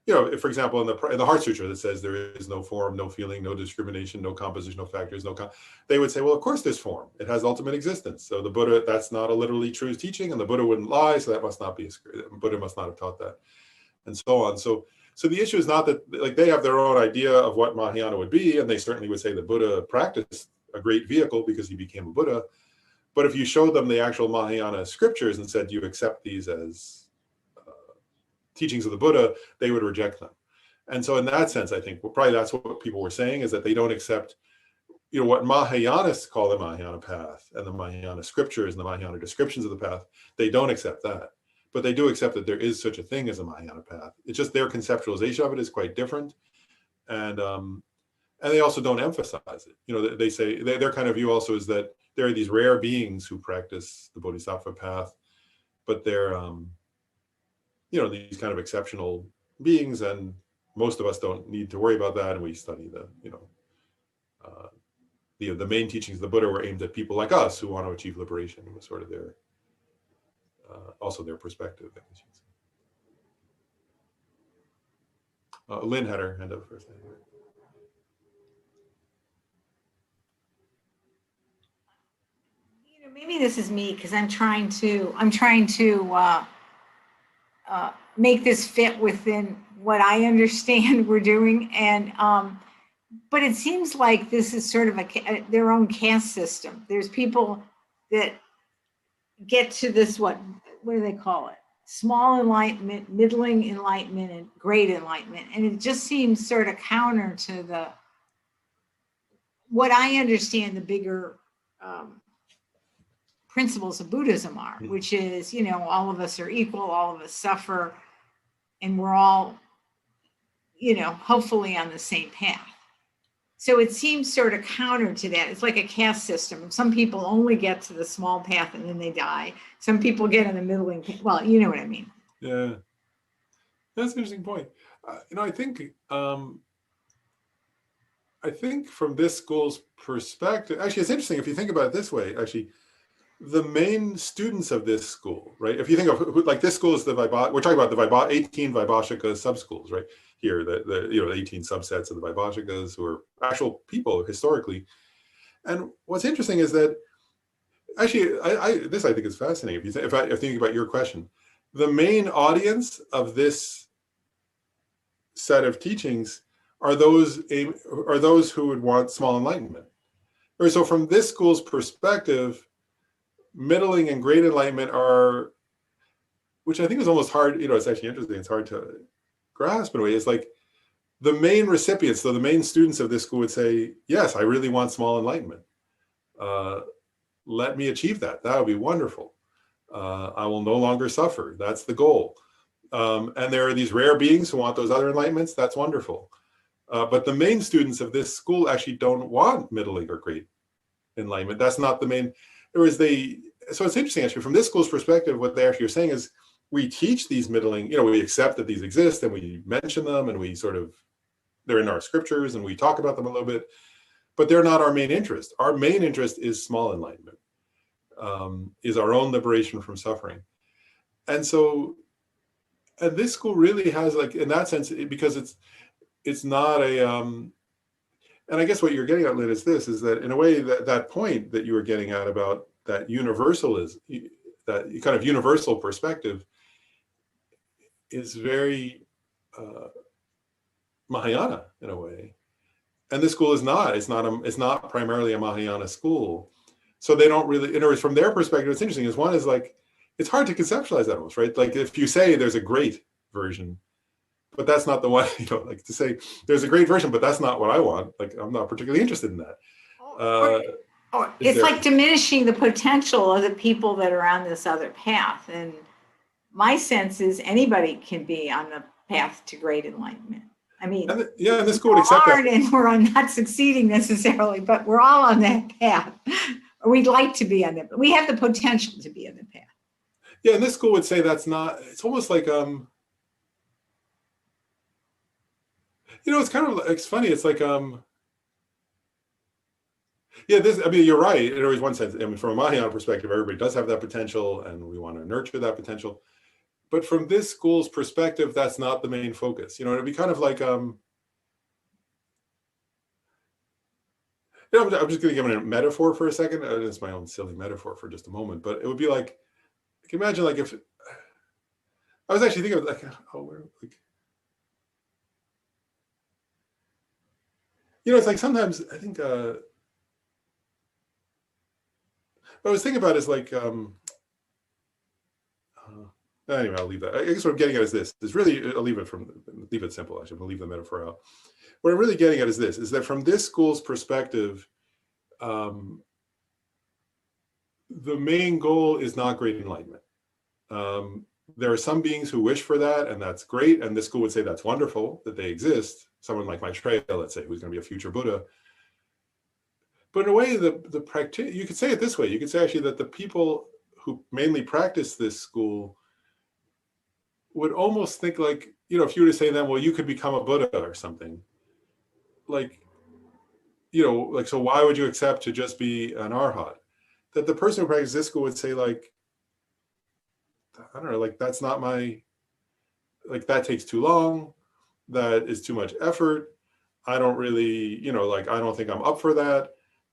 Speaker 1: if, for example, in the Heart Sutra that says there is no form, no feeling, no discrimination, no composition, no factors, they would say, well, of course there's form. It has ultimate existence. So the Buddha, that's not a literally true teaching, and the Buddha wouldn't lie, so that must not be, Buddha must not have taught that, and so on. So the issue is not that, like, they have their own idea of what Mahayana would be, and they certainly would say the Buddha practiced a great vehicle because he became a Buddha. But if you showed them the actual Mahayana scriptures and said, do you accept these as teachings of the Buddha, they would reject them. And so in that sense, I think probably that's what people were saying, is that they don't accept, what Mahayanists call the Mahayana path and the Mahayana scriptures and the Mahayana descriptions of the path. They don't accept that, but they do accept that there is such a thing as a Mahayana path. It's just their conceptualization of it is quite different. And they also don't emphasize it. They say their kind of view also is that there are these rare beings who practice the Bodhisattva path, but they're, these kind of exceptional beings, and most of us don't need to worry about that. And we study the main teachings of the Buddha were aimed at people like us who want to achieve liberation. It was sort of their, also their perspective. Lynn had her hand up first.
Speaker 4: Maybe this is me because I'm trying to make this fit within what I understand we're doing, and but it seems like this is sort of their own caste system. There's people that get to this, what do they call it? Small enlightenment, middling enlightenment, and great enlightenment, and it just seems sort of counter to what I understand the bigger principles of Buddhism are, which is, all of us are equal, all of us suffer, and we're all, hopefully on the same path. So it seems sort of counter to that. It's like a caste system. Some people only get to the small path and then they die. Some people get in the middling path. Well, you know what I mean.
Speaker 1: Yeah, that's an interesting point. I think from this school's perspective, actually, it's interesting if you think about it this way. Actually, the main students of this school, right? If you think of like this school is we're talking about the 18 Vaibhashika sub-schools, right? Here, the 18 subsets of the Vaibhashikas who are actual people historically. And what's interesting is that actually, I think is fascinating. If I think about your question, the main audience of this set of teachings are those who would want small enlightenment. Or so from this school's perspective, middling and great enlightenment are, which I think is almost hard, it's actually interesting, it's hard to grasp in a way, is like the main recipients, so the main students of this school would say, yes, I really want small enlightenment. Let me achieve that. That would be wonderful. I will no longer suffer. That's the goal. And there are these rare beings who want those other enlightenments. That's wonderful. But the main students of this school actually don't want middling or great enlightenment. That's not the main. So it's interesting actually from this school's perspective, what they actually are saying is we teach these middling, we accept that these exist and we mention them and we they're in our scriptures and we talk about them a little bit, but they're not our main interest. Our main interest is small enlightenment, is our own liberation from suffering. And this school really has, like, in that sense, because it's not a, and I guess what you're getting at, Lynn, is that in a way that point that you were getting at about that universalism, that kind of universal perspective is very Mahayana in a way. And this school is not, it's not primarily a Mahayana school. So they don't really, in other words, from their perspective, what's interesting is one is like, it's hard to conceptualize that almost, right? Like if you say there's a great version, but that's not the one, like to say there's a great version, but that's not what I want. Like, I'm not particularly interested in that.
Speaker 4: It's like diminishing the potential of the people that are on this other path. And my sense is anybody can be on the path to great enlightenment. I mean,
Speaker 1: and this school would accept that.
Speaker 4: And we're not succeeding necessarily, but we're all on that path. Or we'd like to be on that. We have the potential to be on the path.
Speaker 1: Yeah, and this school would say that's not, it's almost like, it's kind of, it's funny. It's like, you're right. In always one sense, from a Mahayana perspective, everybody does have that potential and we want to nurture that potential. But from this school's perspective, that's not the main focus. It'd be kind of like, I'm just going to give it a metaphor for a second. It's my own silly metaphor for just a moment, but it would be like, I can imagine like if, I was actually thinking of like, it's like sometimes I think, what I was thinking about is like, anyway, I'll leave that. I guess what I'm getting at is this. It's really, I'll leave it simple. Actually, I'll leave the metaphor out. What I'm really getting at is this, is that from this school's perspective, the main goal is not great enlightenment. There are some beings who wish for that, and that's great. And this school would say that's wonderful that they exist. Someone like Maitreya, let's say, who's going to be a future Buddha. But in a way, you could say it this way. You could say actually that the people who mainly practice this school would almost think like, if you were to say to them, well, you could become a Buddha or something. Like, so why would you accept to just be an arhat? That the person who practices this school would say like, I don't know, like that's not my, like that takes too long. That is too much effort. I don't really, like, I don't think I'm up for that,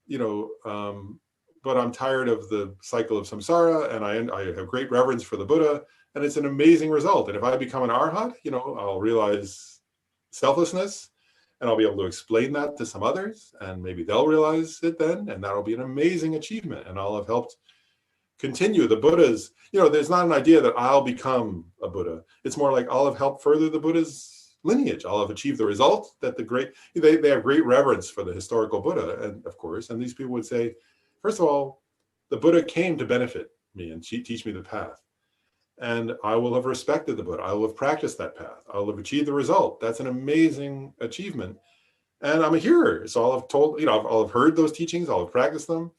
Speaker 1: but I'm tired of the cycle of samsara and I have great reverence for the Buddha and it's an amazing result. And if I become an arhat, I'll realize selflessness and I'll be able to explain that to some others and maybe they'll realize it then and that'll be an amazing achievement and I'll have helped continue the Buddha's, there's not an idea that I'll become a Buddha. It's more like I'll have helped further the Buddha's lineage. I'll have achieved the result that they have great reverence for the historical Buddha. And of course, and these people would say, first of all, the Buddha came to benefit me and teach me the path. And I will have respected the Buddha. I will have practiced that path. I will have achieved the result. That's an amazing achievement. And I'm a hearer. So I'll have I'll have heard those teachings. I'll have practiced them.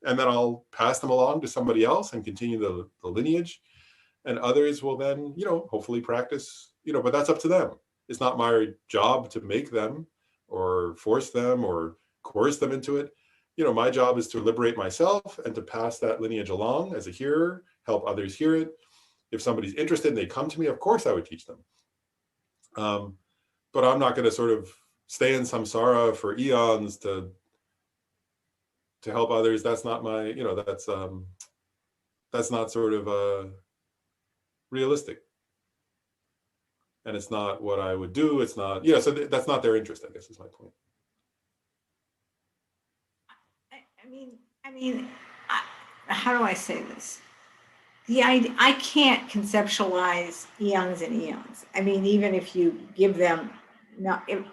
Speaker 1: And then I'll pass them along to somebody else and continue the lineage. And others will then, hopefully practice, but that's up to them. It's not my job to make them or force them or coerce them into it. My job is to liberate myself and to pass that lineage along as a hearer, help others hear it. If somebody's interested and they come to me, of course I would teach them. But I'm not going to sort of stay in samsara for eons to help others. That's not my, that's not sort of realistic. and it's not what I would do. It's not, yeah, so that's not their interest, I guess is my point.
Speaker 4: I mean, how do I say this? I can't conceptualize eons and eons. I mean, even if you give them,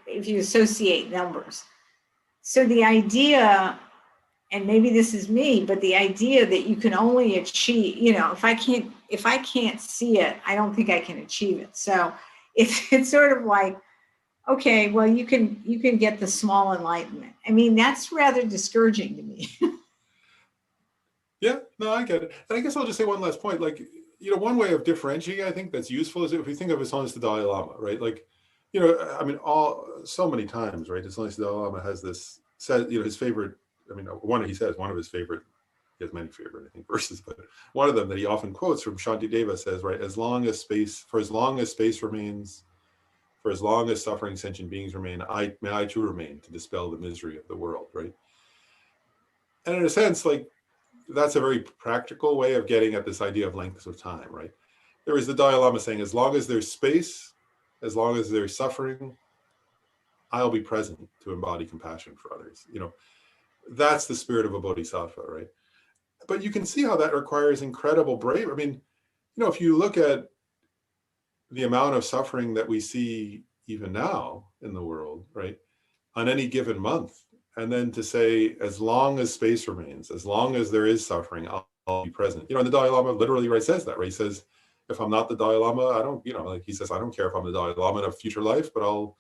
Speaker 4: if you associate numbers. So the idea, and maybe this is me, but the idea that you can only achieve, you know, if I can't see it, I don't think I can achieve it. So it's sort of like, okay, well, you can get the small enlightenment. I mean, that's rather discouraging to me.
Speaker 1: Yeah, no, I get it. And I guess I'll just say one last point. Like, you know, one way of differentiating, I think that's useful is if we think of His Holiness the Dalai Lama, right? Like, you know, I mean, so many times, right? His Holiness the Dalai Lama has this, said, you know, his favorite, I mean, one of his favorite, he has many favorite, I think, verses, but one of them that he often quotes from Shantideva says, right, for as long as space remains, for as long as suffering sentient beings remain, may I too remain to dispel the misery of the world, right? And in a sense, like, that's a very practical way of getting at this idea of lengths of time, right? There is the Dalai Lama saying, as long as there's space, as long as there's suffering, I'll be present to embody compassion for others. You know, that's the spirit of a bodhisattva, right? But you can see how that requires incredible bravery. I mean, you know, if you look at the amount of suffering that we see even now in the world, right, on any given month, and then to say, as long as space remains, as long as there is suffering, I'll be present. You know, and the Dalai Lama literally, right, says that, right? He says, if I'm not the Dalai Lama, I don't, you know, like he says, I don't care if I'm the Dalai Lama in a future life, but I'll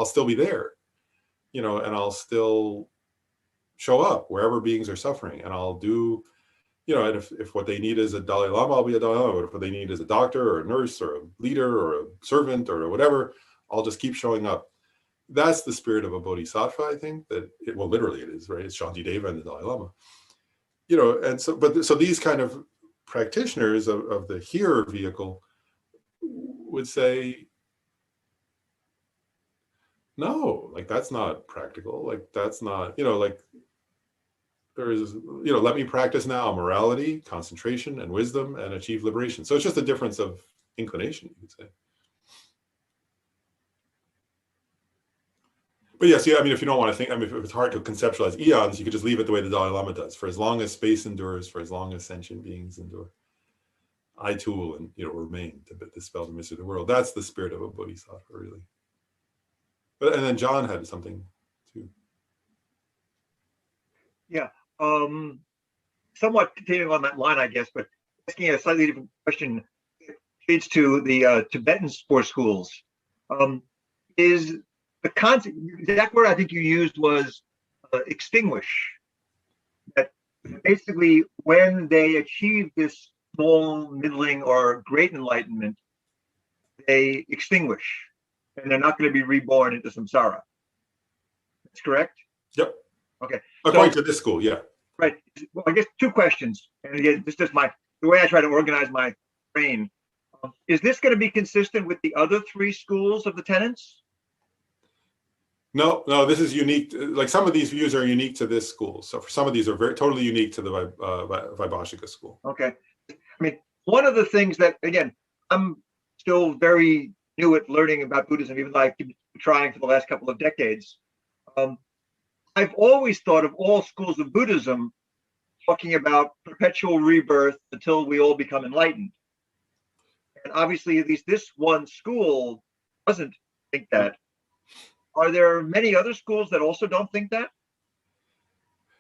Speaker 1: still be there, you know, and I'll still show up wherever beings are suffering, and I'll do, you know, and if what they need is a Dalai Lama, I'll be a Dalai Lama. But if what they need is a doctor or a nurse or a leader or a servant or whatever, I'll just keep showing up. That's the spirit of a bodhisattva, I think, well, literally it is, right? It's Shantideva and the Dalai Lama. You know, and so these kind of practitioners of the hearer vehicle would say, no, like, that's not practical. Like, that's not, you know, like, there is, you know, let me practice now morality, concentration, and wisdom, and achieve liberation. So it's just a difference of inclination, you could say. But yes, yeah, I mean, if you don't want to think, I mean, if it's hard to conceptualize eons, you could just leave it the way the Dalai Lama does. For as long as space endures, for as long as sentient beings endure, I too will, you know, remain to dispel the misery of the world. That's the spirit of a bodhisattva, really. But and then John had something too.
Speaker 5: Yeah, somewhat continuing on that line, I guess, but asking a slightly different question leads to the Tibetan sport schools. Is the concept, the exact word I think you used was extinguish. That basically when they achieve this small, middling, or great enlightenment, they extinguish and they're not going to be reborn into samsara. That's correct?
Speaker 1: Yep.
Speaker 5: Okay.
Speaker 1: According to this school, yeah.
Speaker 5: Right. Well, I guess two questions. And again, this is the way I try to organize my brain. Is this going to be consistent with the other three schools of the tenets?
Speaker 1: No, this is unique. Like, some of these views are unique to this school. So for some of these are totally unique to the Vaibhashika school.
Speaker 5: Okay. I mean, one of the things that, again, I'm still very new at learning about Buddhism, even though I've been trying for the last couple of decades. I've always thought of all schools of Buddhism talking about perpetual rebirth until we all become enlightened. And obviously, at least this one school doesn't think that. Are there many other schools that also don't think that?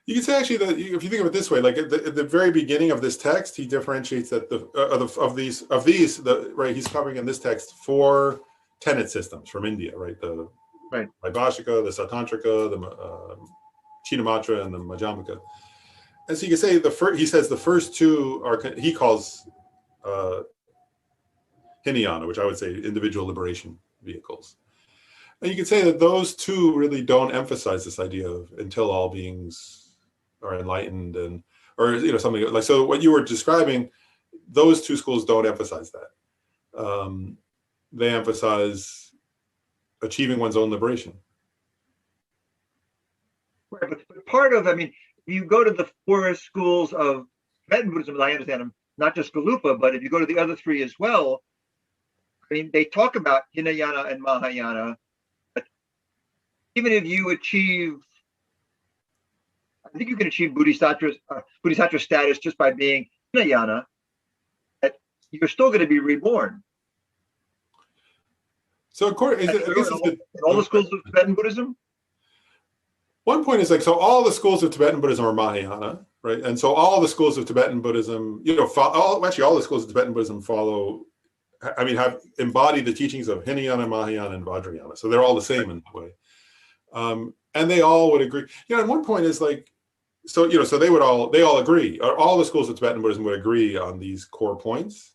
Speaker 1: You can say actually that if you think of it this way, like at the very beginning of this text, he differentiates that right, he's covering in this text 4 tenet systems from India, right? The Vaibhashika, the Sautrantika, the Chittamatra, and the Majjhimaka. And so you can say he says the first 2 are, he calls Hinayana, which I would say individual liberation vehicles. And you could say that those 2 really don't emphasize this idea of until all beings are enlightened, or you know, something like, so what you were describing, those 2 schools don't emphasize that. They emphasize achieving one's own liberation.
Speaker 5: Right, but part of, I mean, you go to the 4 schools of Tibetan Buddhism, as I understand them, not just Galupa, but if you go to the other 3 as well, I mean, they talk about Hinayana and Mahayana, but even if you achieve, I think you can achieve Bodhisattva status just by being Hinayana, that you're still going to be reborn.
Speaker 1: So according, I guess it's
Speaker 5: in all the schools of Tibetan Buddhism?
Speaker 1: One point is like, so all the schools of Tibetan Buddhism are Mahayana, right? And so all the schools of Tibetan Buddhism, actually all the schools of Tibetan Buddhism follow, I mean, have embodied the teachings of Hinayana, Mahayana, and Vajrayana. So they're all the same in that way. And they all would agree. And one point is like, so, so they all agree, or all the schools of Tibetan Buddhism would agree on these core points.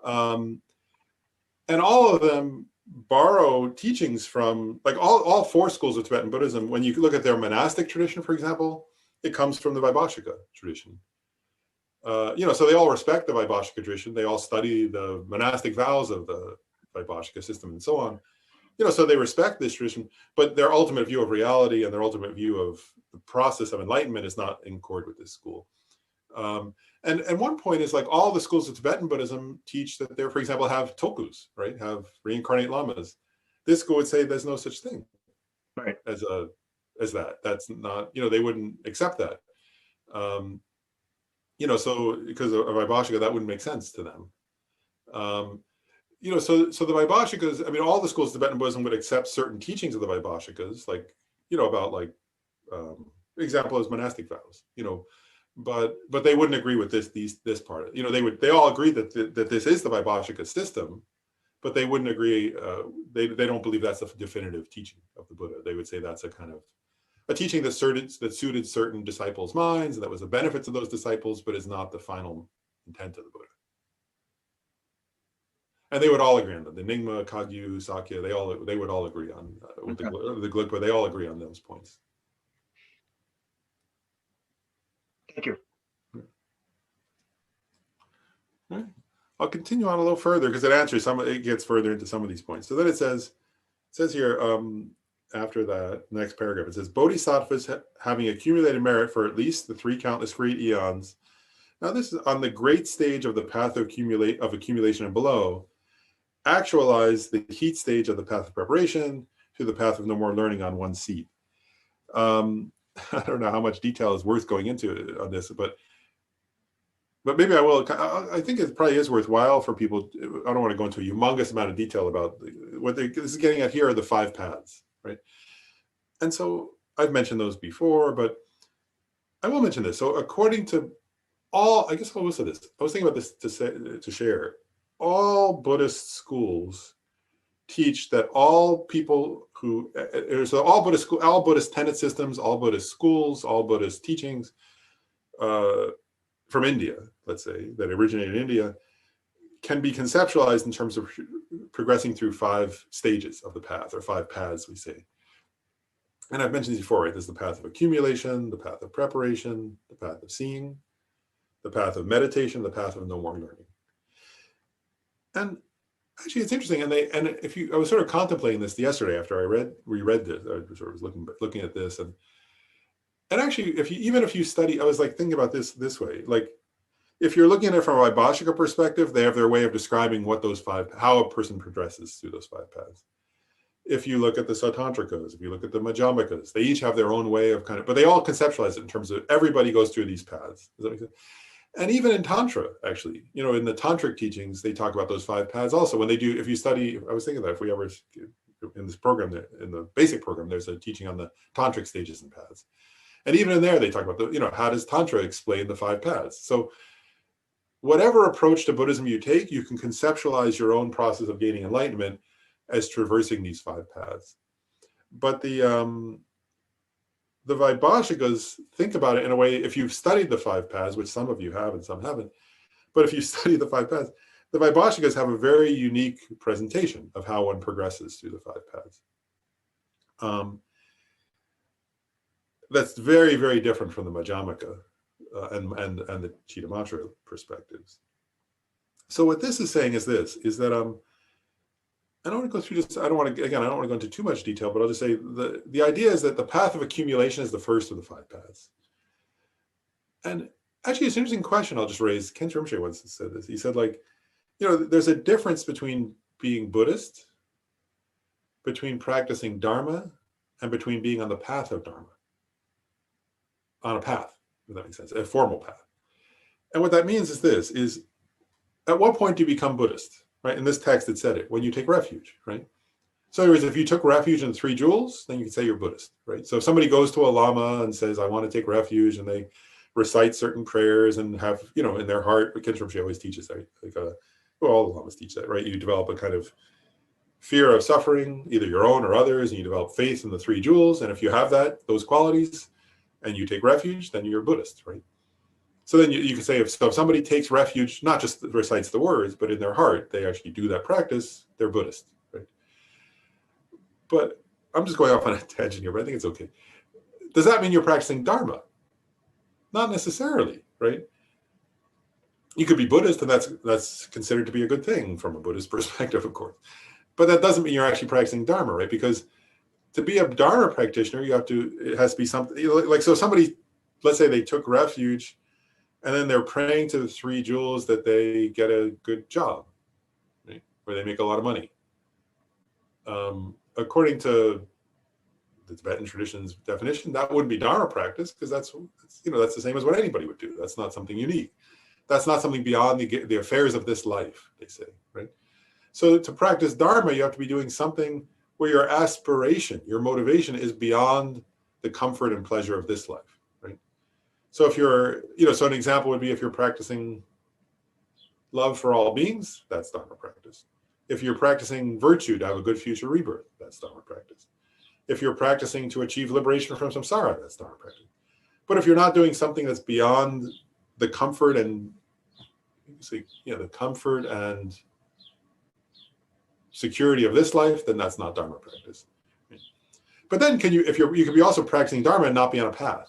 Speaker 1: And all of them borrow teachings from, like all four schools of Tibetan Buddhism. When you look at their monastic tradition, for example, it comes from the Vaibhashika tradition. So they all respect the Vaibhashika tradition. They all study the monastic vows of the Vaibhashika system and so on. So they respect this tradition, but their ultimate view of reality and their ultimate view of the process of enlightenment is not in accord with this school. And one point is like all the schools of Tibetan Buddhism teach that they, for example, have tulkus, right? Have reincarnate lamas. This school would say there's no such thing,
Speaker 5: right?
Speaker 1: As that. That's not, they wouldn't accept that. So because of Vaibhashika, that wouldn't make sense to them. So the Vaibhashikas, I mean, all the schools of Tibetan Buddhism would accept certain teachings of the Vaibhashikas, like, about like, example is monastic vows, but they wouldn't agree with this part. They all agree that this is the Vaibhashika system, but they wouldn't agree. They don't believe that's a definitive teaching of the Buddha. They would say that's a kind of a teaching that suited certain disciples' minds, and that was the benefits of those disciples, but is not the final intent of the Buddha. And they would all agree on that. The Nyingma, Kagyu, Sakya, they would all agree on with the Gelugpa. They all agree on those points.
Speaker 5: Thank you.
Speaker 1: All right. I'll continue on a little further because it gets further into some of these points. So then it says here, after that, next paragraph, it says, Bodhisattvas having accumulated merit for at least the 3 countless great eons. Now this is on the great stage of the path of accumulation and below, actualize the heat stage of the path of preparation to the path of no more learning on one seat. I don't know how much detail is worth going into on this, but maybe I will. I think it probably is worthwhile for people. I don't want to go into a humongous amount of detail about what this is getting at. Here are the 5 paths, right? And so I've mentioned those before, but I will mention this. So according to I guess what was this? I was thinking about this to share. All Buddhist schools teach that all people who, so all Buddhist tenet systems, all Buddhist schools, all Buddhist teachings from India, let's say, that originated in India, can be conceptualized in terms of progressing through 5 stages of the path, or 5 paths, we say. And I've mentioned these before, right? There's the path of accumulation, the path of preparation, the path of seeing, the path of meditation, the path of no more learning. And actually, it's interesting. I was sort of contemplating this yesterday after I reread this. I sort of was looking at this, and actually, even if you study, I was like thinking about this way. Like, if you're looking at it from a Vaibhashika perspective, they have their way of describing how a person progresses through those 5 paths. If you look at the Sautantrikas, if you look at the Madhyamikas, they each have their own way of but they all conceptualize it in terms of everybody goes through these paths. Does that make sense? And even in Tantra, actually, in the Tantric teachings, they talk about those 5 paths also. When they do, if you study, I was thinking that if we ever, in this program, in the basic program, there's a teaching on the Tantric stages and paths. And even in there, they talk about how does Tantra explain the 5 paths? So whatever approach to Buddhism you take, you can conceptualize your own process of gaining enlightenment as traversing these 5 paths. But the Vaibhashikas think about it in a way, if you've studied the 5 paths, which some of you have and some haven't, but if you study the 5 paths, the Vaibhashikas have a very unique presentation of how one progresses through the 5 paths. That's very, very different from the Madhyamika and the Chittamatra perspectives. So what this is saying is that I don't want to go through this. I don't want to go into too much detail, but I'll just say the idea is that the path of accumulation is the first of the 5 paths. And actually, it's an interesting question I'll just raise. Kent Rinpoche once said this. He said, there's a difference between being Buddhist, between practicing Dharma, and between being on the path of Dharma. On a path, if that makes sense, a formal path. And what that means is this, is at what point do you become Buddhist, right? In this text, it said it, when you take refuge, right? So anyways, if you took refuge in the 3 jewels, then you can say you're Buddhist, right? So if somebody goes to a Lama and says, I want to take refuge, and they recite certain prayers and have, you know, in their heart, Khenpo Rinpoche always teaches that, like, well, all the Lamas teach that, right? You develop a kind of fear of suffering, either your own or others, and you develop faith in the 3 jewels. And if you have that, those qualities, and you take refuge, then you're Buddhist, right? So then you can say, if somebody takes refuge, not just recites the words, but in their heart, they actually do that practice, they're Buddhist, right? But I'm just going off on a tangent here, but I think it's okay. Does that mean you're practicing Dharma? Not necessarily, right? You could be Buddhist, and that's considered to be a good thing from a Buddhist perspective, of course. But that doesn't mean you're actually practicing Dharma, right? Because to be a Dharma practitioner, it has to be something, like, so somebody, let's say they took refuge, and then they're praying to the 3 jewels that they get a good job, right? Where they make a lot of money. According to the Tibetan tradition's definition, that wouldn't be Dharma practice, because that's the same as what anybody would do. That's not something unique. That's not something beyond the affairs of this life, they say, right? So to practice Dharma, you have to be doing something where your aspiration, your motivation is beyond the comfort and pleasure of this life, right? So if you're, so an example would be if you're practicing love for all beings, that's Dharma practice. If you're practicing virtue to have a good future rebirth, that's Dharma practice. If you're practicing to achieve liberation from samsara, that's Dharma practice. But if you're not doing something that's beyond the comfort and, the comfort and security of this life, then that's not Dharma practice. But then you could be also practicing Dharma and not be on a path.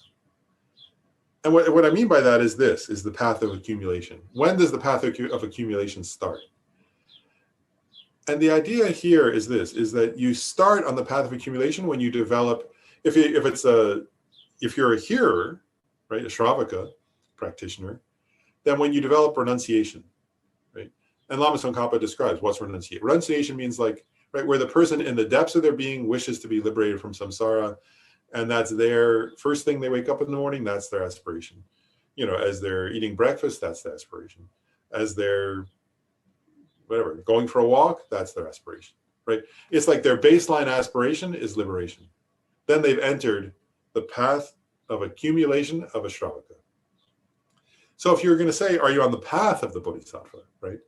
Speaker 1: And what I mean by that is this, is the path of accumulation. When does the path of accumulation start? And the idea here is this, is that you start on the path of accumulation when you develop, if you're a hearer, right, a Shravaka practitioner, then when you develop renunciation, right? And Lama Tsongkhapa describes what's renunciation. Renunciation means like, right, where the person in the depths of their being wishes to be liberated from samsara, and that's their first thing they wake up in the morning, that's their aspiration. As they're eating breakfast, that's the aspiration. As they're going for a walk, that's their aspiration, right? It's like their baseline aspiration is liberation. Then they've entered the path of accumulation of a Shravaka. So if you're going to say, are you on the path of the Bodhisattva, right?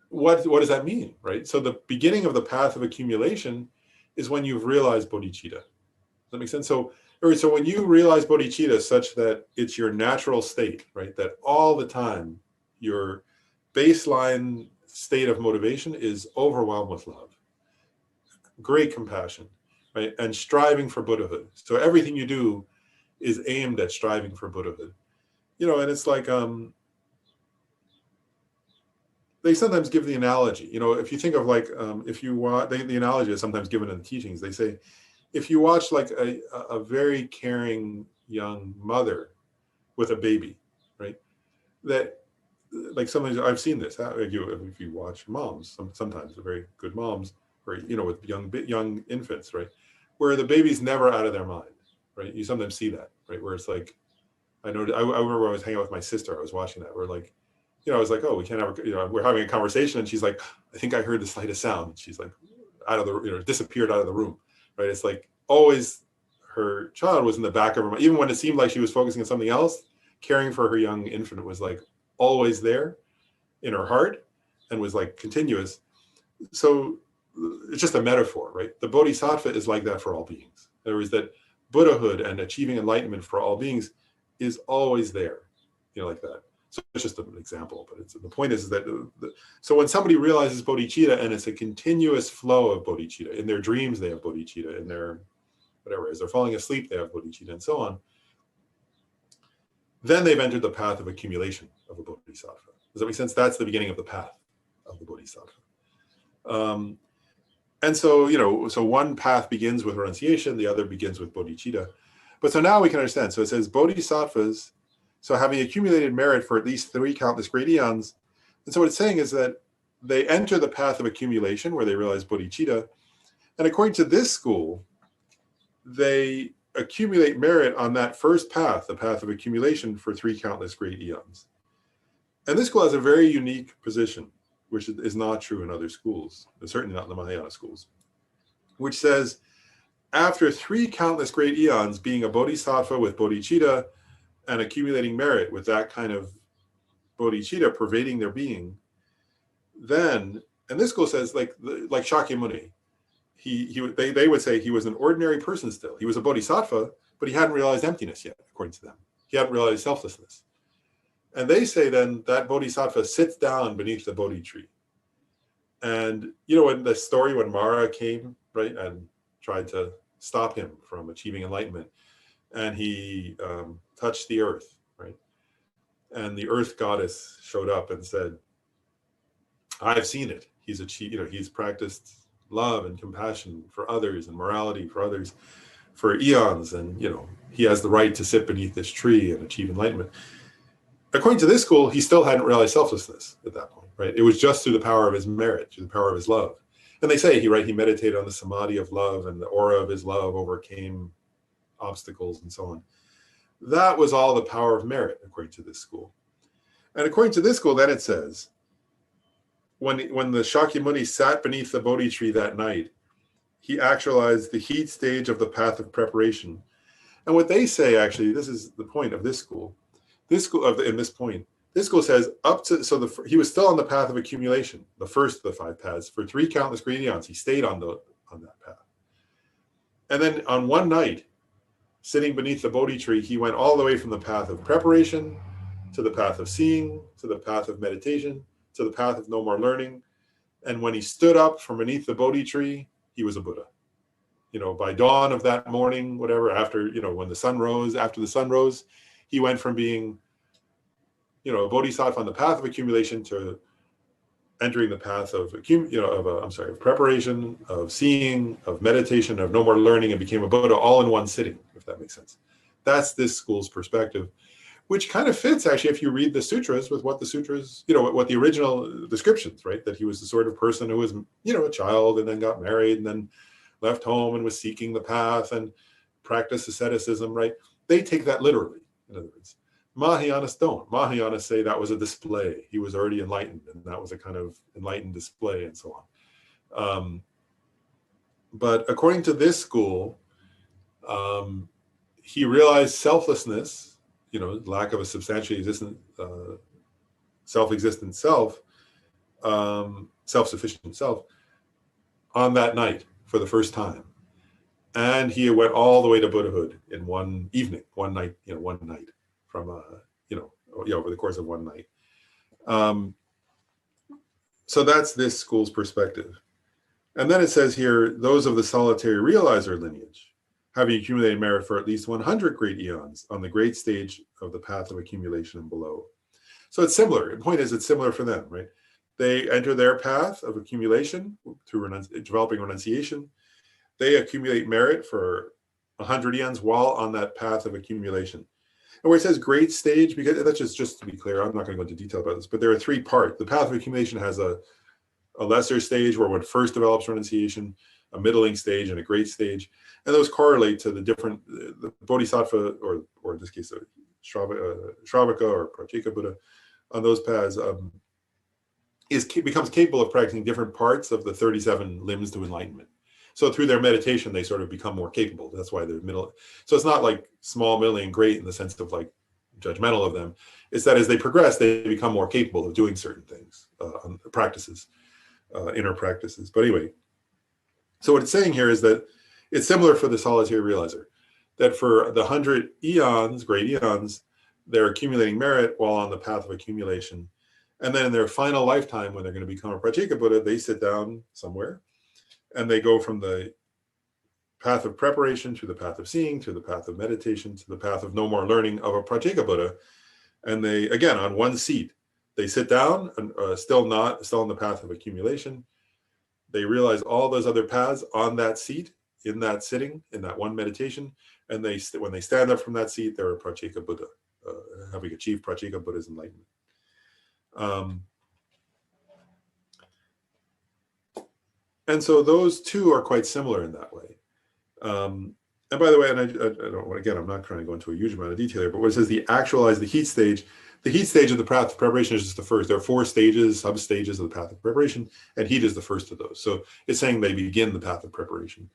Speaker 1: What does that mean, right? So the beginning of the path of accumulation is when you've realized bodhicitta. Does that make sense? So when you realize bodhicitta such that it's your natural state, right? That all the time your baseline state of motivation is overwhelmed with love, great compassion, right? And striving for Buddhahood. So everything you do is aimed at striving for Buddhahood. And it's like, they sometimes give the analogy, if you think of like, if you watch, the analogy is sometimes given in the teachings. They say, if you watch like a very caring young mother with a baby, right? That, like sometimes I've seen this, if you watch moms, sometimes they're very good moms, or, with young infants, right? Where the baby's never out of their mind, right? You sometimes see that, right? Where it's like, I remember when I was hanging out with my sister, I was watching that. We're like, I was like, oh, we can't have, we're having a conversation, and she's like, I think I heard the slightest sound. And she's like, out of the, disappeared out of the room, right? It's like always her child was in the back of her mind. Even when it seemed like she was focusing on something else, caring for her young infant was like always there in her heart and was like continuous. So it's just a metaphor, right? The Bodhisattva is like that for all beings. In other words, that Buddhahood and achieving enlightenment for all beings is always there, like that. So it's just an example, but the point is that, so when somebody realizes bodhicitta and it's a continuous flow of bodhicitta, in their dreams they have bodhicitta, in their, whatever, as they're falling asleep they have bodhicitta, and so on, then they've entered the path of accumulation of a bodhisattva. Does that make sense? That's the beginning of the path of the bodhisattva. And so, so one path begins with renunciation, the other begins with bodhicitta. But so now we can understand. So it says bodhisattvas, so having accumulated merit for at least 3 countless great eons. And so what it's saying is that they enter the path of accumulation where they realize bodhicitta. And according to this school, they accumulate merit on that first path, the path of accumulation, for 3 countless great eons. And this school has a very unique position, which is not true in other schools, certainly not in the Mahayana schools, which says, after 3 countless great eons, being a bodhisattva with bodhicitta and accumulating merit with that kind of bodhicitta pervading their being, then, and this school says, like Shakyamuni, they would say he was an ordinary person still. He was a bodhisattva, but he hadn't realized emptiness yet, according to them. He hadn't realized selflessness. And they say then that bodhisattva sits down beneath the Bodhi tree. And you know, in the story when Mara came, right, and tried to stop him from achieving enlightenment, and he touched the earth, right? And the earth goddess showed up and said, I've seen it. He's achieved, you know, he's practiced love and compassion for others and morality for others for eons. And, you know, he has the right to sit beneath this tree and achieve enlightenment. According to this school, he still hadn't realized selflessness at that point, right? It was just through the power of his merit, through the power of his love. And they say he meditated on the samadhi of love, and the aura of his love overcame obstacles and so on. That was all the power of merit, according to this school. And according to this school, then it says, when the Shakyamuni sat beneath the Bodhi tree that night, he actualized the heat stage of the path of preparation. And what they say, actually, this is the point of this school. This school, in this point, this school says he was still on the path of accumulation, the first of the 5 paths, for 3 countless great eons. He stayed on that path. And then on one night, sitting beneath the Bodhi tree, he went all the way from the path of preparation to the path of seeing, to the path of meditation, to the path of no more learning. And when he stood up from beneath the Bodhi tree, he was a Buddha. You know, by dawn of that morning, whatever, after, you know, when the sun rose, after the sun rose, he went from being, you know, a bodhisattva on the path of accumulation to entering the path of preparation, of seeing, of meditation, of no more learning, and became a Buddha all in one sitting, if that makes sense. That's this school's perspective, which kind of fits, actually, if you read the sutras, with what the sutras, you know, what the original descriptions, right? That he was the sort of person who was, you know, a child and then got married and then left home and was seeking the path and practiced asceticism, right? They take that literally, in other words. Mahayanas don't. Mahayanas say that was a display. He was already enlightened, and that was a kind of enlightened display and so on. But according to this school, he realized selflessness, you know, lack of a substantially existent, self-existent self, self-sufficient self, on that night for the first time. And he went all the way to Buddhahood in one evening, one night, from, over the course of one night. So that's this school's perspective. And then it says here, those of the solitary realizer lineage, having accumulated merit for at least 100 great eons on the great stage of the path of accumulation and below. So it's similar. The point is, it's similar for them, right? They enter their path of accumulation through developing renunciation. They accumulate merit for 100 eons while on that path of accumulation. And where it says great stage, because that's just to be clear, I'm not going to go into detail about this, but there are 3 parts. The path of accumulation has a lesser stage where one first develops renunciation, a middling stage, and a great stage. And those correlate to the different, the Bodhisattva, or in this case, Shravaka or Pratyeka Buddha, on those paths, becomes capable of practicing different parts of the 37 limbs to enlightenment. So through their meditation, they sort of become more capable. That's why they're middle. So it's not like small, middling, and great in the sense of like judgmental of them. It's that as they progress, they become more capable of doing certain things, practices, inner practices. But anyway, so what it's saying here is that it's similar for the solitary realizer, that for the 100 eons, great eons, they're accumulating merit while on the path of accumulation. And then in their final lifetime, when they're going to become a Pratyeka Buddha, they sit down somewhere and they go from the path of preparation to the path of seeing, to the path of meditation, to the path of no more learning of a Pratyeka Buddha. And they, again, on one seat, they sit down and still on the path of accumulation. They realize all those other paths on that seat, in that sitting, in that one meditation. And when they stand up from that seat, they're a Pratyeka Buddha, having achieved Pratyeka Buddha's enlightenment. And so those two are quite similar in that way. And by the way, and I don't, again, I'm not trying to go into a huge amount of detail here, but what it says, the actualize the heat stage of the path of preparation is just the first. There are 4 stages, sub-stages of the path of preparation, and heat is the first of those. So it's saying they begin the path of preparation.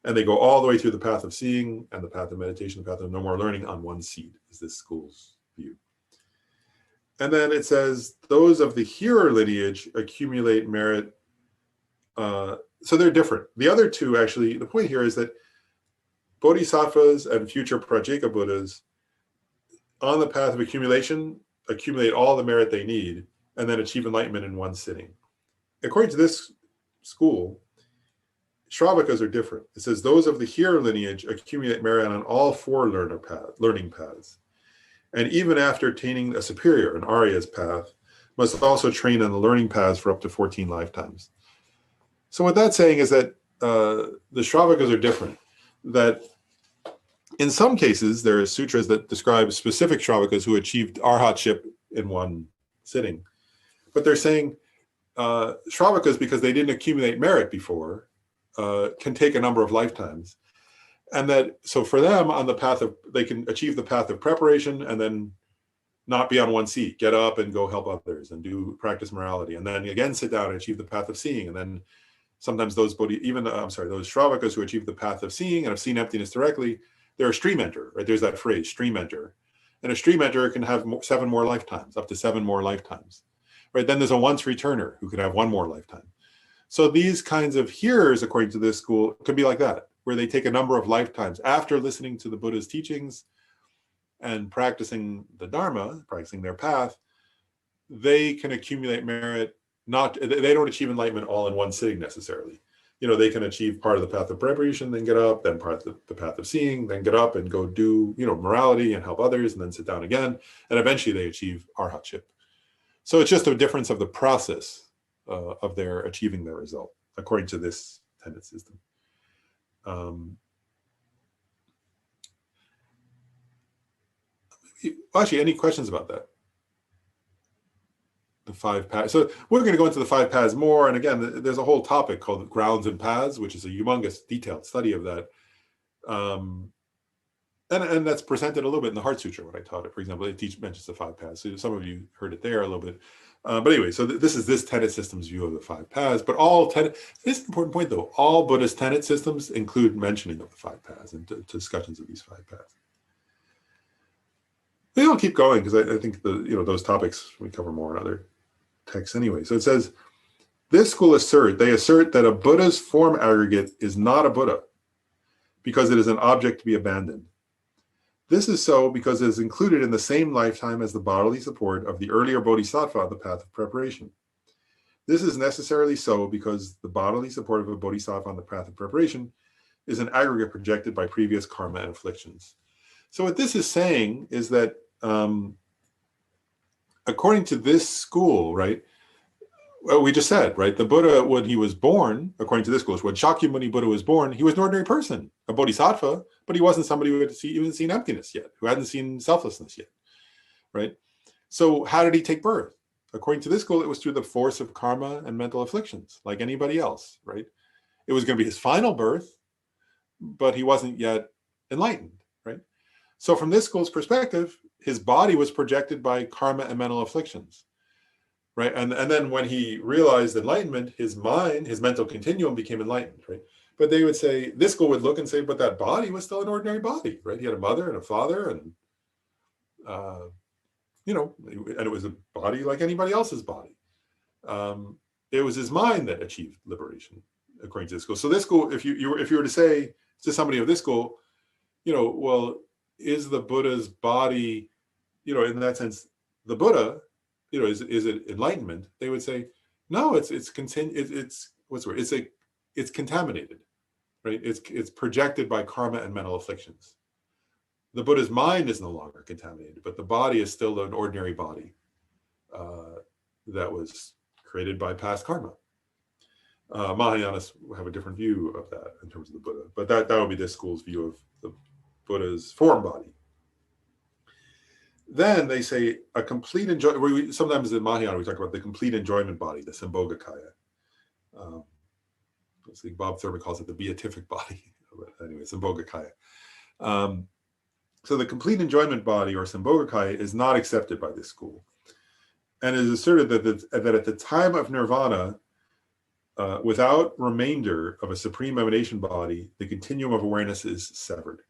Speaker 1: And they go all the way through the path of seeing and the path of meditation, the path of no more learning on one seed, is this school's view. And then it says, those of the hearer lineage accumulate merit. So they're different. The other two, actually, the point here is that Bodhisattvas and future Prajeka Buddhas on the path of accumulation accumulate all the merit they need and then achieve enlightenment in one sitting. According to this school, Shravakas are different. It says those of the hearer lineage accumulate merit on all 4 learning paths. And even after attaining a superior, an Arya's path, must also train on the learning paths for up to 14 lifetimes. So what that's saying is that the Shravakas are different. That in some cases, there are sutras that describe specific Shravakas who achieved arhatship in one sitting. But they're saying Shravakas, because they didn't accumulate merit before, can take a number of lifetimes. And that, so for them on the path of, they can achieve the path of preparation and then not be on one seat, get up and go help others and do practice morality. And then again, sit down and achieve the path of seeing. And then sometimes those those Shravakas who achieve the path of seeing and have seen emptiness directly, they're a stream enter, right? There's that phrase, stream enter. And a stream enter can have 7 more lifetimes, up to 7 more lifetimes, right? Then there's a once returner who could have 1 more lifetime. So these kinds of hearers, according to this school, could be like that, where they take a number of lifetimes after listening to the Buddha's teachings and practicing the Dharma, practicing their path, they can accumulate merit. They don't achieve enlightenment all in one sitting necessarily. You know, they can achieve part of the path of preparation, then get up, then part of the path of seeing, then get up and go do, morality and help others, and then sit down again. And eventually they achieve arhatship. So it's just a difference of the process of their achieving their result, according to this tenet system. Actually, any questions about that? The 5 paths. So we're going to go into the 5 paths more. And again, there's a whole topic called grounds and paths, which is a humongous detailed study of that. And that's presented a little bit in the Heart Sutra when I taught it. For example, it mentions the 5 paths. So some of you heard it there a little bit. But anyway, so this is this tenet system's view of the 5 paths. But all tenet, this is an important point though, all Buddhist tenet systems include mentioning of the 5 paths and discussions of these 5 paths. Maybe I'll keep going because I think those topics we cover more in other texts anyway. So it says, this school assert that a Buddha's form aggregate is not a Buddha because it is an object to be abandoned. This is so because it is included in the same lifetime as the bodily support of the earlier Bodhisattva on the path of preparation. This is necessarily so because the bodily support of a Bodhisattva on the path of preparation is an aggregate projected by previous karma and afflictions. So what this is saying is that according to this school, right, well, we just said, right, the Buddha, when he was born, according to this school, when Shakyamuni Buddha was born, he was an ordinary person, a bodhisattva, but he wasn't somebody who had even seen emptiness yet, who hadn't seen selflessness yet, right? So how did he take birth? According to this school, it was through the force of karma and mental afflictions, like anybody else, right? It was going to be his final birth, but he wasn't yet enlightened, right? So from this school's perspective, his body was projected by karma and mental afflictions, right? And then when he realized enlightenment, his mind, his mental continuum became enlightened, right? But they would say, this school would look and say, but that body was still an ordinary body, right? He had a mother and a father and, and it was a body like anybody else's body. It was his mind that achieved liberation, according to this school. So this school, if you were to say to somebody of this school, well, is the Buddha's body, in that sense, the Buddha, is it enlightenment? They would say, no, it's contaminated, right? It's projected by karma and mental afflictions. The Buddha's mind is no longer contaminated, but the body is still an ordinary body that was created by past karma. Mahayanas have a different view of that in terms of the Buddha, but that would be this school's view of the Buddha's form body. Then they say a complete enjoyment. Sometimes in Mahayana we talk about the complete enjoyment body, the Sambhogakaya. think Bob Thurman calls it the beatific body. But anyway, Sambhogakaya. So the complete enjoyment body, or Sambhogakaya, is not accepted by this school. And it is asserted that at the time of nirvana, without remainder of a supreme emanation body, the continuum of awareness is severed.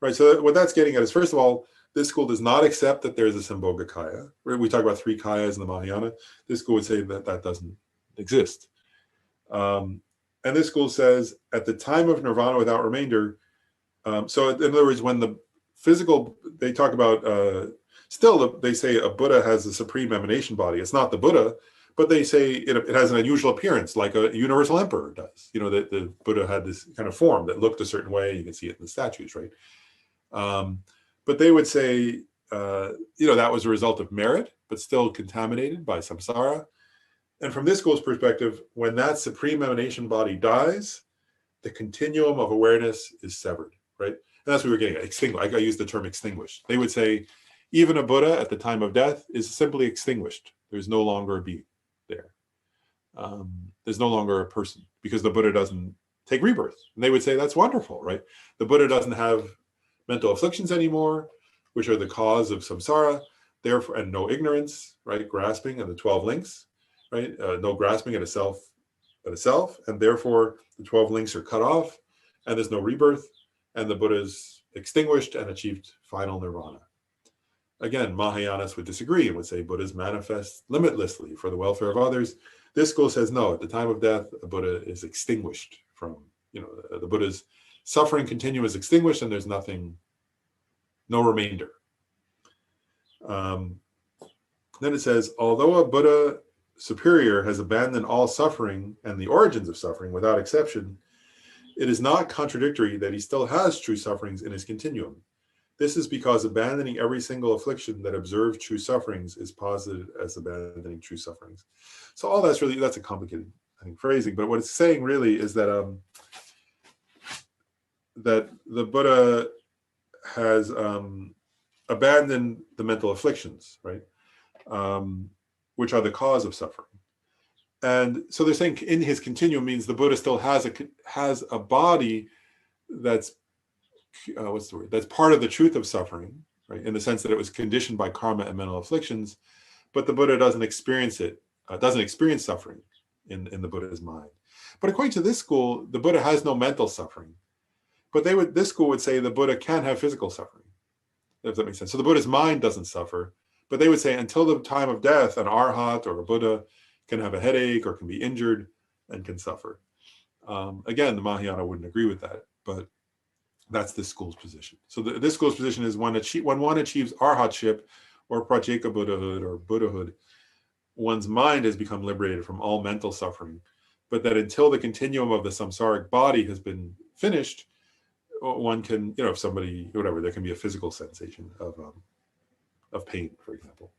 Speaker 1: Right. So what that's getting at is, first of all, this school does not accept that there's a Sambhogakaya. We talk about 3 kayas in the Mahayana. This school would say that that doesn't exist. And this school says at the time of nirvana without remainder. So in other words, when the physical, they talk about, still they say a Buddha has a supreme emanation body. It's not the Buddha, but they say it has an unusual appearance, like a universal emperor does. You know, that the Buddha had this kind of form that looked a certain way. You can see it in the statues, right? But they would say, that was a result of merit, but still contaminated by samsara. And from this school's perspective, when that supreme emanation body dies, the continuum of awareness is severed, right? And that's what we're getting at, extinguished. I used the term extinguished. They would say, even a Buddha at the time of death is simply extinguished. There's no longer a being there. There's no longer a person, because the Buddha doesn't take rebirth. And they would say, that's wonderful, right? The Buddha doesn't have mental afflictions anymore, which are the cause of samsara, therefore, and no ignorance, right? Grasping and the 12 links, right? No grasping at a self, and therefore the 12 links are cut off, and there's no rebirth, and the Buddha is extinguished and achieved final nirvana. Again, Mahayanists would disagree and would say Buddhas manifest limitlessly for the welfare of others. This school says no, at the time of death, a Buddha is extinguished from, the Buddha's suffering continuum is extinguished, and there's nothing, no remainder. Then it says, although a Buddha superior has abandoned all suffering and the origins of suffering without exception, it is not contradictory that he still has true sufferings in his continuum. This is because abandoning every single affliction that observes true sufferings is posited as abandoning true sufferings. So all that's a complicated, I think, phrasing, but what it's saying really is that that the Buddha has abandoned the mental afflictions, right? Which are the cause of suffering. And so they're saying in his continuum means the Buddha still has a body that's that's part of the truth of suffering, right? In the sense that it was conditioned by karma and mental afflictions, but the Buddha doesn't experience suffering in the Buddha's mind. But according to this school, the Buddha has no mental suffering. But this school would say the Buddha can have physical suffering, if that makes sense. So the Buddha's mind doesn't suffer, but they would say until the time of death, an arhat or a Buddha can have a headache or can be injured and can suffer. Again, the Mahayana wouldn't agree with that, but that's this school's position. So this school's position is when one achieves arhatship or pratyeka Buddhahood or Buddhahood, one's mind has become liberated from all mental suffering, but that until the continuum of the samsaric body has been finished, one can, if somebody, whatever, there can be a physical sensation of pain, for example.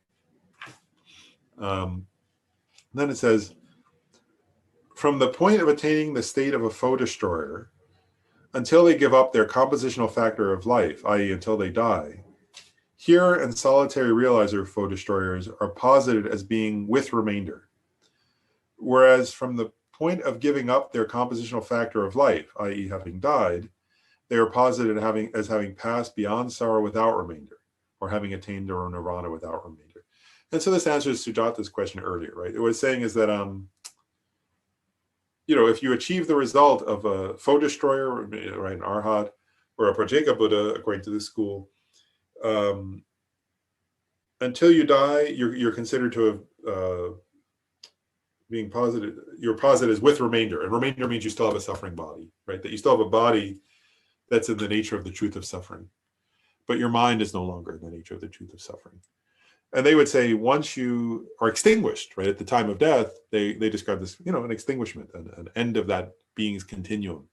Speaker 1: Then it says, from the point of attaining the state of a foe destroyer until they give up their compositional factor of life, i.e. until they die, hearer and solitary realizer foe destroyers are posited as being with remainder. Whereas from the point of giving up their compositional factor of life, i.e. having died, they are posited as having passed beyond sorrow without remainder, or having attained their nirvana without remainder. And so this answers Sujata's question earlier, right? What it's saying is that, if you achieve the result of a foe destroyer, right, an arhat, or a pratyeka Buddha, according to this school, until you die, you're considered to have being posited. You're posited as with remainder, and remainder means you still have a suffering body, right? That you still have a body that's in the nature of the truth of suffering, but your mind is no longer in the nature of the truth of suffering. And they would say once you are extinguished, right, at the time of death, they describe this, an extinguishment, an end of that being's continuum.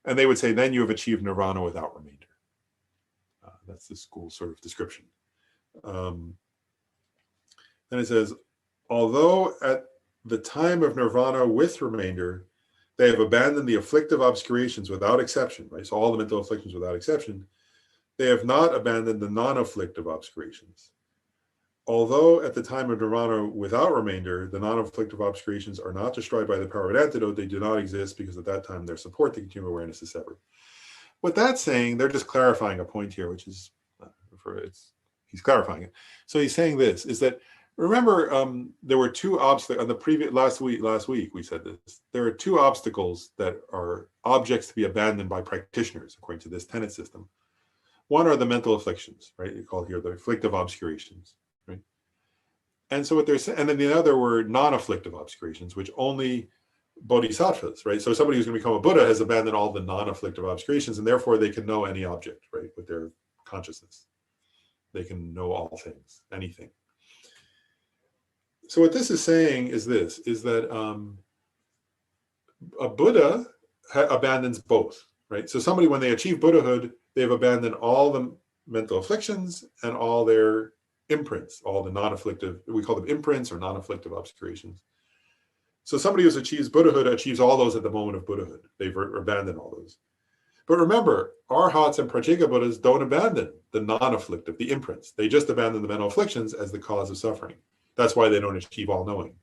Speaker 1: And they would say then you have achieved nirvana without remainder. That's the school's sort of description. Then it says, although at the time of nirvana with remainder, they have abandoned the afflictive obscurations without exception, right? So all the mental afflictions without exception, they have not abandoned the non-afflictive obscurations. although at the time of nirvana without remainder, the non-afflictive obscurations are not destroyed by the power of an antidote, they do not exist because at that time their support to continuum awareness is severed. What that's saying, they're just clarifying a point here, which is, he's clarifying it. So he's saying this, is that, remember, there were two obstacles on the previous, last week we said this, there are two obstacles that are objects to be abandoned by practitioners, according to this tenet system. One are the mental afflictions, right? You call here the afflictive obscurations, right? And so what they're saying, and then the other were non-afflictive obscurations, which only bodhisattvas, right? So somebody who's going to become a Buddha has abandoned all the non-afflictive obscurations, and therefore they can know any object, right? With their consciousness. They can know all things, anything. So what this is saying is this, is that a Buddha abandons both, right? So somebody, when they achieve Buddhahood, they've abandoned all the mental afflictions and all their imprints, all the non-afflictive, we call them imprints or non-afflictive obscurations. So somebody who achieves Buddhahood achieves all those at the moment of Buddhahood. They've abandoned all those. But remember, Arhats and Pratyeka Buddhas don't abandon the non-afflictive, the imprints. They just abandon the mental afflictions as the cause of suffering. That's why they don't achieve all knowing.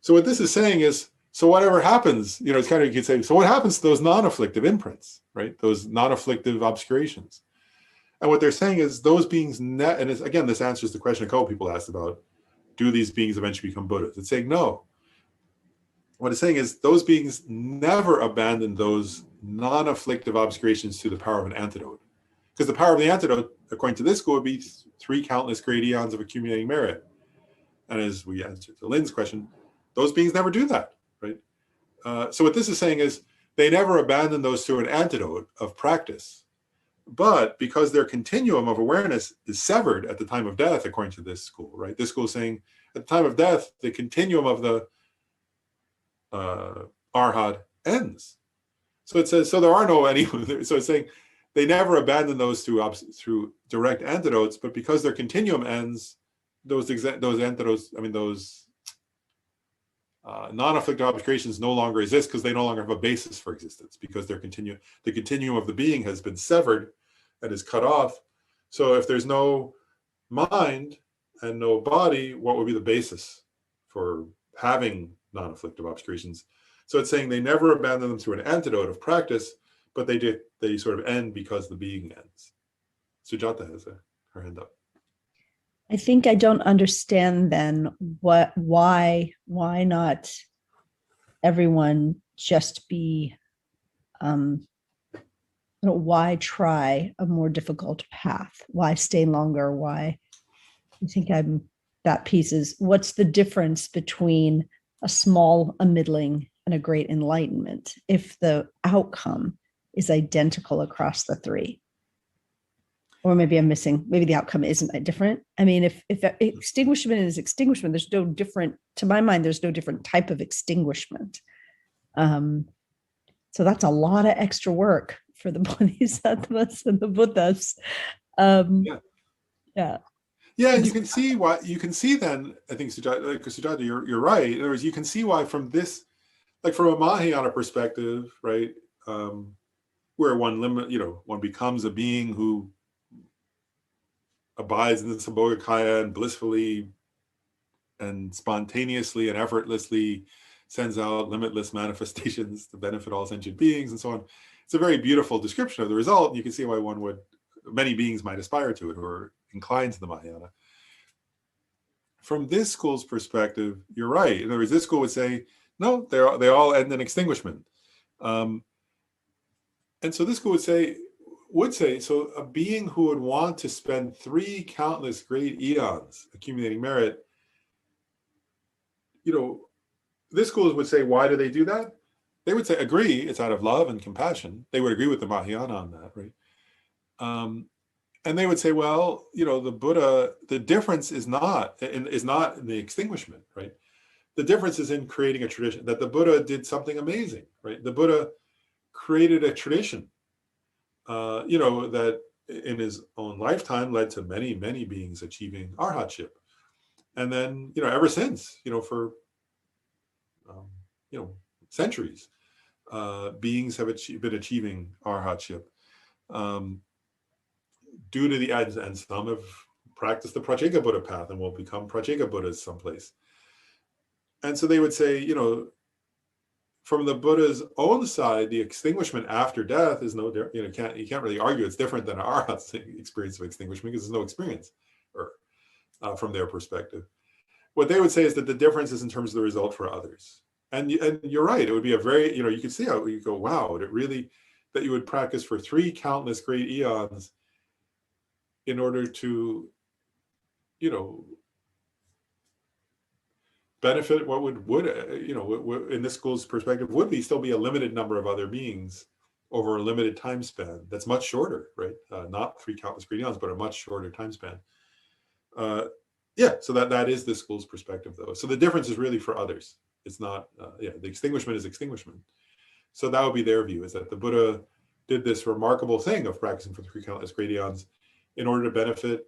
Speaker 1: So what this is saying is, so whatever happens, you know, it's kind of, you could say, so what happens to those non-afflictive imprints, right? Those non-afflictive obscurations. And what they're saying is those beings, and it's, again, this answers the question a couple people asked about, do these beings eventually become Buddhas? It's saying no. What it's saying is those beings never abandon those non-afflictive obscurations to the power of an antidote. Because the power of the antidote, according to this school, would be 3 countless great eons of accumulating merit. And as we answered to Lynn's question, those beings never do that, right? So what this is saying is they never abandon those through an antidote of practice. But because their continuum of awareness is severed at the time of death, according to this school, right? This school is saying at the time of death, the continuum of the Arhat ends. So it says, so there are no anyone. So it's saying they never abandon those through direct antidotes, but because their continuum ends, those antidotes, I mean, those non-afflictive obscurations no longer exist because they no longer have a basis for existence because the continuum of the being has been severed and is cut off. So if there's no mind and no body, what would be the basis for having non-afflictive obscurations? So it's saying they never abandon them through an antidote of practice, but they sort of end because the being ends. Sujata has her hand up.
Speaker 3: I think I don't understand then why not everyone just be, why try a more difficult path? Why stay longer? Why? I think that piece is, what's the difference between a small, a middling, and a great enlightenment if the outcome is identical across the 3? Or maybe I'm missing, maybe the outcome isn't different. I mean, if extinguishment is extinguishment, there's no different, to my mind, there's no different type of extinguishment. So that's a lot of extra work for the Bodhisattvas and the Buddhas. Yeah.
Speaker 1: Yeah, and you can see why. You can see then, I think, Sujata, you're right. In other words, you can see why from this, like from a Mahayana perspective, right, where one becomes a being who abides in the Sambhogakaya and blissfully and spontaneously and effortlessly sends out limitless manifestations to benefit all sentient beings and so on. It's a very beautiful description of the result. And you can see why many beings might aspire to it or incline to the Mahayana. From this school's perspective, you're right. In other words, this school would say, no, they all end in extinguishment. And so this school would say, so a being who would want to spend 3 countless great eons accumulating merit, this school would say, why do they do that? They would say, agree, it's out of love and compassion. They would agree with the Mahayana on that, right? And they would say, well, the Buddha, the difference is not in the extinguishment, right? The difference is in creating a tradition, that the Buddha did something amazing, right? The Buddha created a tradition, that in his own lifetime led to many, many beings achieving arhatship. And then, ever since, for, centuries, beings have been achieving arhatship. Due to and some have practice the Pratyeka Buddha path and we'll become Pratyeka Buddhas someplace. And so they would say, you know, from the Buddha's own side, the extinguishment after death is no, you know, you can't really argue it's different than our experience of extinguishment because there's no experience, or from their perspective. What they would say is that the difference is in terms of the result for others. And you're right, it would be a very, you know, you could see how you go, wow, would it really, that you would practice for 3 countless great eons in order to, you know, benefit what would you know, in this school's perspective would be still be a limited number of other beings over a limited time span that's much shorter, right? Not 3 countless great eons, but a much shorter time span. Yeah, so that is the school's perspective, though. So the difference is really for others. It's not, yeah, the extinguishment is extinguishment. So that would be their view, is that the Buddha did this remarkable thing of practicing for 3 countless great eons in order to benefit,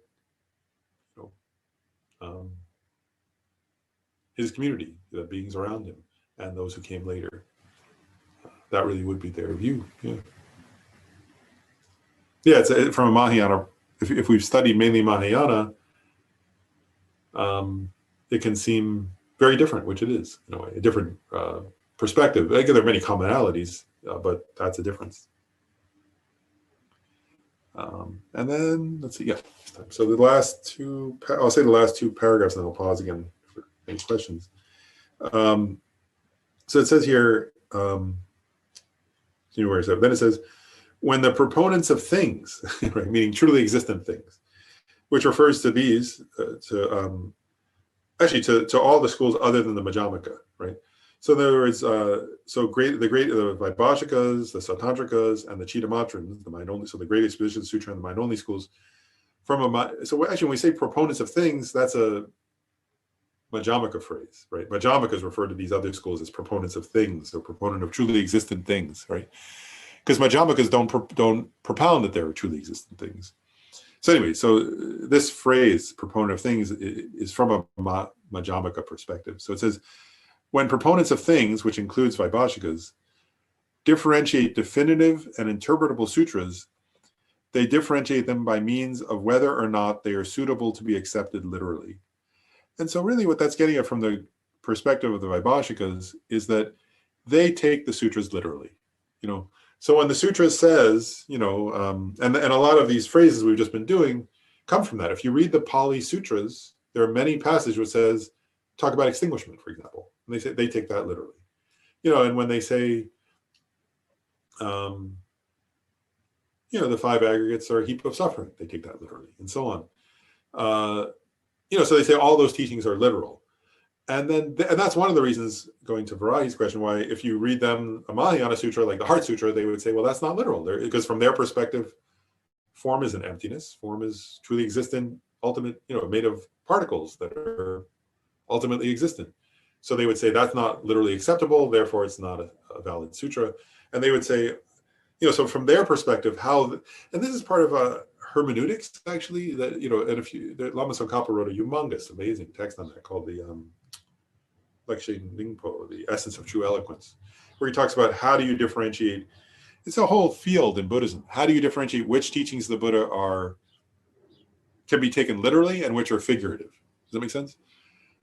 Speaker 1: you know, his community, the beings around him, and those who came later. That really would be their view. Yeah, yeah. It's from a Mahayana. If we've studied mainly Mahayana, it can seem very different, which it is in a way, a different perspective. Again, there are many commonalities, but that's a difference. And then let's see. Yeah. So the last 2, I'll say the last 2 paragraphs, and then I'll pause again for any questions. So it says here, see where it's at. Then it says, when the proponents of things, right, meaning truly existent things, which refers to these, actually to all the schools other than the Majjhimaka, right? So in other words, the Vaibhashikas, the Sautantrikas, and the Chittamatrins, the mind only, so the Great Exposition Sutra and the mind only schools. So actually, when we say proponents of things, that's a Majjhimaka phrase, right? Majjhimakas refer to these other schools as proponents of things, or proponent of truly existent things, right? Because Majjhimakas don't propound that there are truly existent things. So anyway, so this phrase, proponent of things, is from a Majjhimaka perspective. So it says, when proponents of things, which includes Vaibhashikas, differentiate definitive and interpretable sutras, they differentiate them by means of whether or not they are suitable to be accepted literally. And so really what that's getting at from the perspective of the Vaibhashikas is that they take the sutras literally. You know, so when the sutra says, you know, and a lot of these phrases we've just been doing come from that. If you read the Pali sutras, there are many passages which says, talk about extinguishment, for example. And they say they take that literally. You know, and when they say, you know, the 5 aggregates are a heap of suffering, they take that literally, and so on. You know, so they say all those teachings are literal. And then, and that's one of the reasons, going to Varahi's question, why if you read them a Mahayana sutra, like the Heart Sutra, they would say, well, that's not literal. Because from their perspective, form is an emptiness. Form is truly existent, ultimate, you know, made of particles that are ultimately existent. So they would say that's not literally acceptable, therefore it's not a valid sutra. And they would say, you know, so from their perspective, how, and this is part of hermeneutics, actually, that, you know, and if you, Lama Tsongkhapa wrote a humongous, amazing text on that called the Lekshe Ningpo, the Essence of True Eloquence, where he talks about how do you differentiate, it's a whole field in Buddhism. How do you differentiate which teachings of the Buddha can be taken literally and which are figurative? Does that make sense?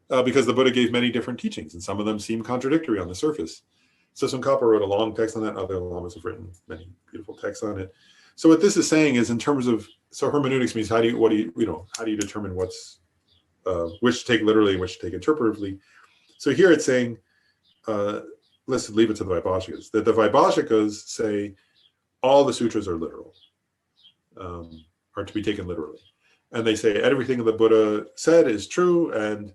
Speaker 1: Because the Buddha gave many different teachings, and some of them seem contradictory on the surface. So Tsongkhapa wrote a long text on that. Other lamas have written many beautiful texts on it. So what this is saying is, in terms of, so hermeneutics means how do you determine what's which to take literally and which to take interpretively. So here it's saying, let's leave it to the Vaibhashikas, that the Vaibhashikas say all the sutras are literal, are to be taken literally, and they say everything the Buddha said is true, and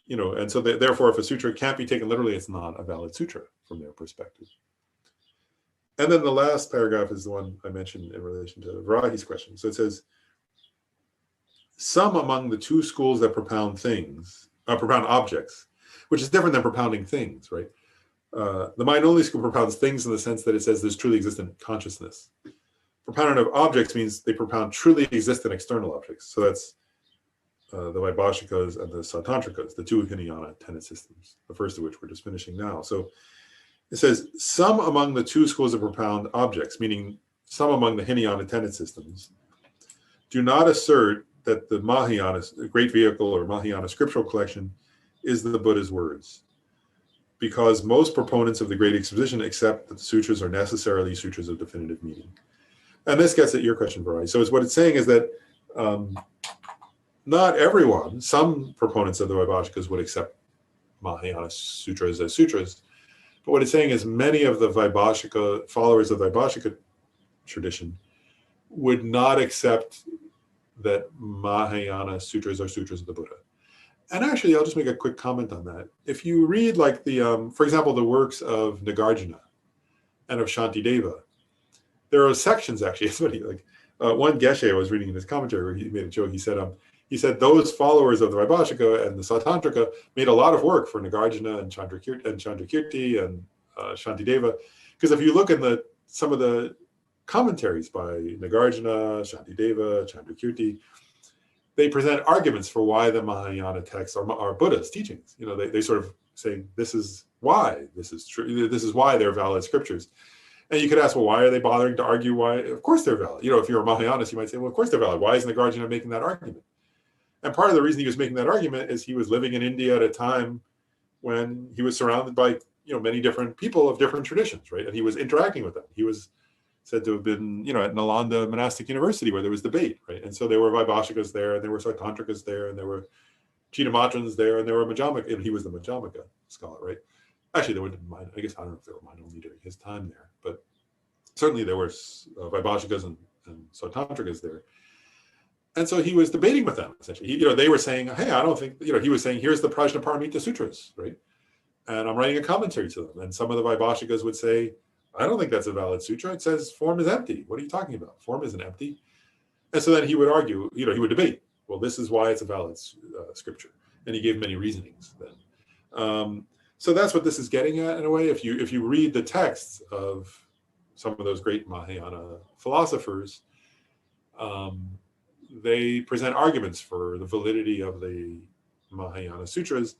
Speaker 1: you know, and so therefore, if a sutra can't be taken literally, it's not a valid sutra from their perspective. And then the last paragraph is the one I mentioned in relation to Varahi's question. So it says, some among the 2 schools that propound things, propound objects, which is different than propounding things, right? The mind-only school propounds things in the sense that it says there's truly existent consciousness. Propounding of objects means they propound truly existent external objects. So that's the Vaibhashikas and the Sautantrikas, the 2 Hinayana tenet systems, the first of which we're just finishing now. So it says, some among the 2 schools that propound objects, meaning some among the Hinayana tenet systems, do not assert that the Mahayana, the great vehicle or Mahayana scriptural collection, is the Buddha's words. Because most proponents of the Great Exposition accept that the sutras are necessarily sutras of definitive meaning. And this gets at your question, Bharai. So what it's saying is that not everyone, some proponents of the Vaibhashikas would accept Mahayana sutras as sutras. But what it's saying is many of the Vaibhashika, followers of the Vaibhashika tradition, would not accept that Mahayana sutras are sutras of the Buddha. And actually, I'll just make a quick comment on that. If you read like the, for example, the works of Nagarjuna and of Shantideva, there are sections actually, it's funny, like one Geshe I was reading in his commentary where he made a joke. He said those followers of the Vaibhashika and the Sautantrika made a lot of work for Nagarjuna and Chandrakirti and Shantideva. Because if you look in some of the commentaries by Nagarjuna, Shantideva, Chandrakirti, they present arguments for why the Mahayana texts are Buddha's teachings. You know, they sort of say, this is why this is true. This is why they're valid scriptures. And you could ask, well, why are they bothering to argue why? Of course they're valid. You know, if you're a Mahayanist, you might say, well, of course they're valid. Why is Nagarjuna making that argument? And part of the reason he was making that argument is he was living in India at a time when he was surrounded by, you know, many different people of different traditions, right? And he was interacting with them. He was said to have been, you know, at Nalanda Monastic University where there was debate, right? And so there were Vaibhashikas there, and there were Sautantrikas there, and there were Chitamatrans there, and there were Majjhimaka, and he was the Majjhimaka scholar, right? Actually, there were, I guess, I don't know if there were mine only during his time there, but certainly there were Vaibhashikas and Sautantrikas there. And so he was debating with them, essentially. You know, they were saying, hey, I don't think, you know, he was saying, here's the Prajnaparamita Sutras, right? And I'm writing a commentary to them. And some of the Vaibhashikas would say, I don't think that's a valid sutra. It says form is empty. What are you talking about? Form isn't empty. And so then he would argue, you know, he would debate. Well, this is why it's a valid scripture. And he gave many reasonings then. So that's what this is getting at in a way. If you read the texts of some of those great Mahayana philosophers, they present arguments for the validity of the Mahayana sutras.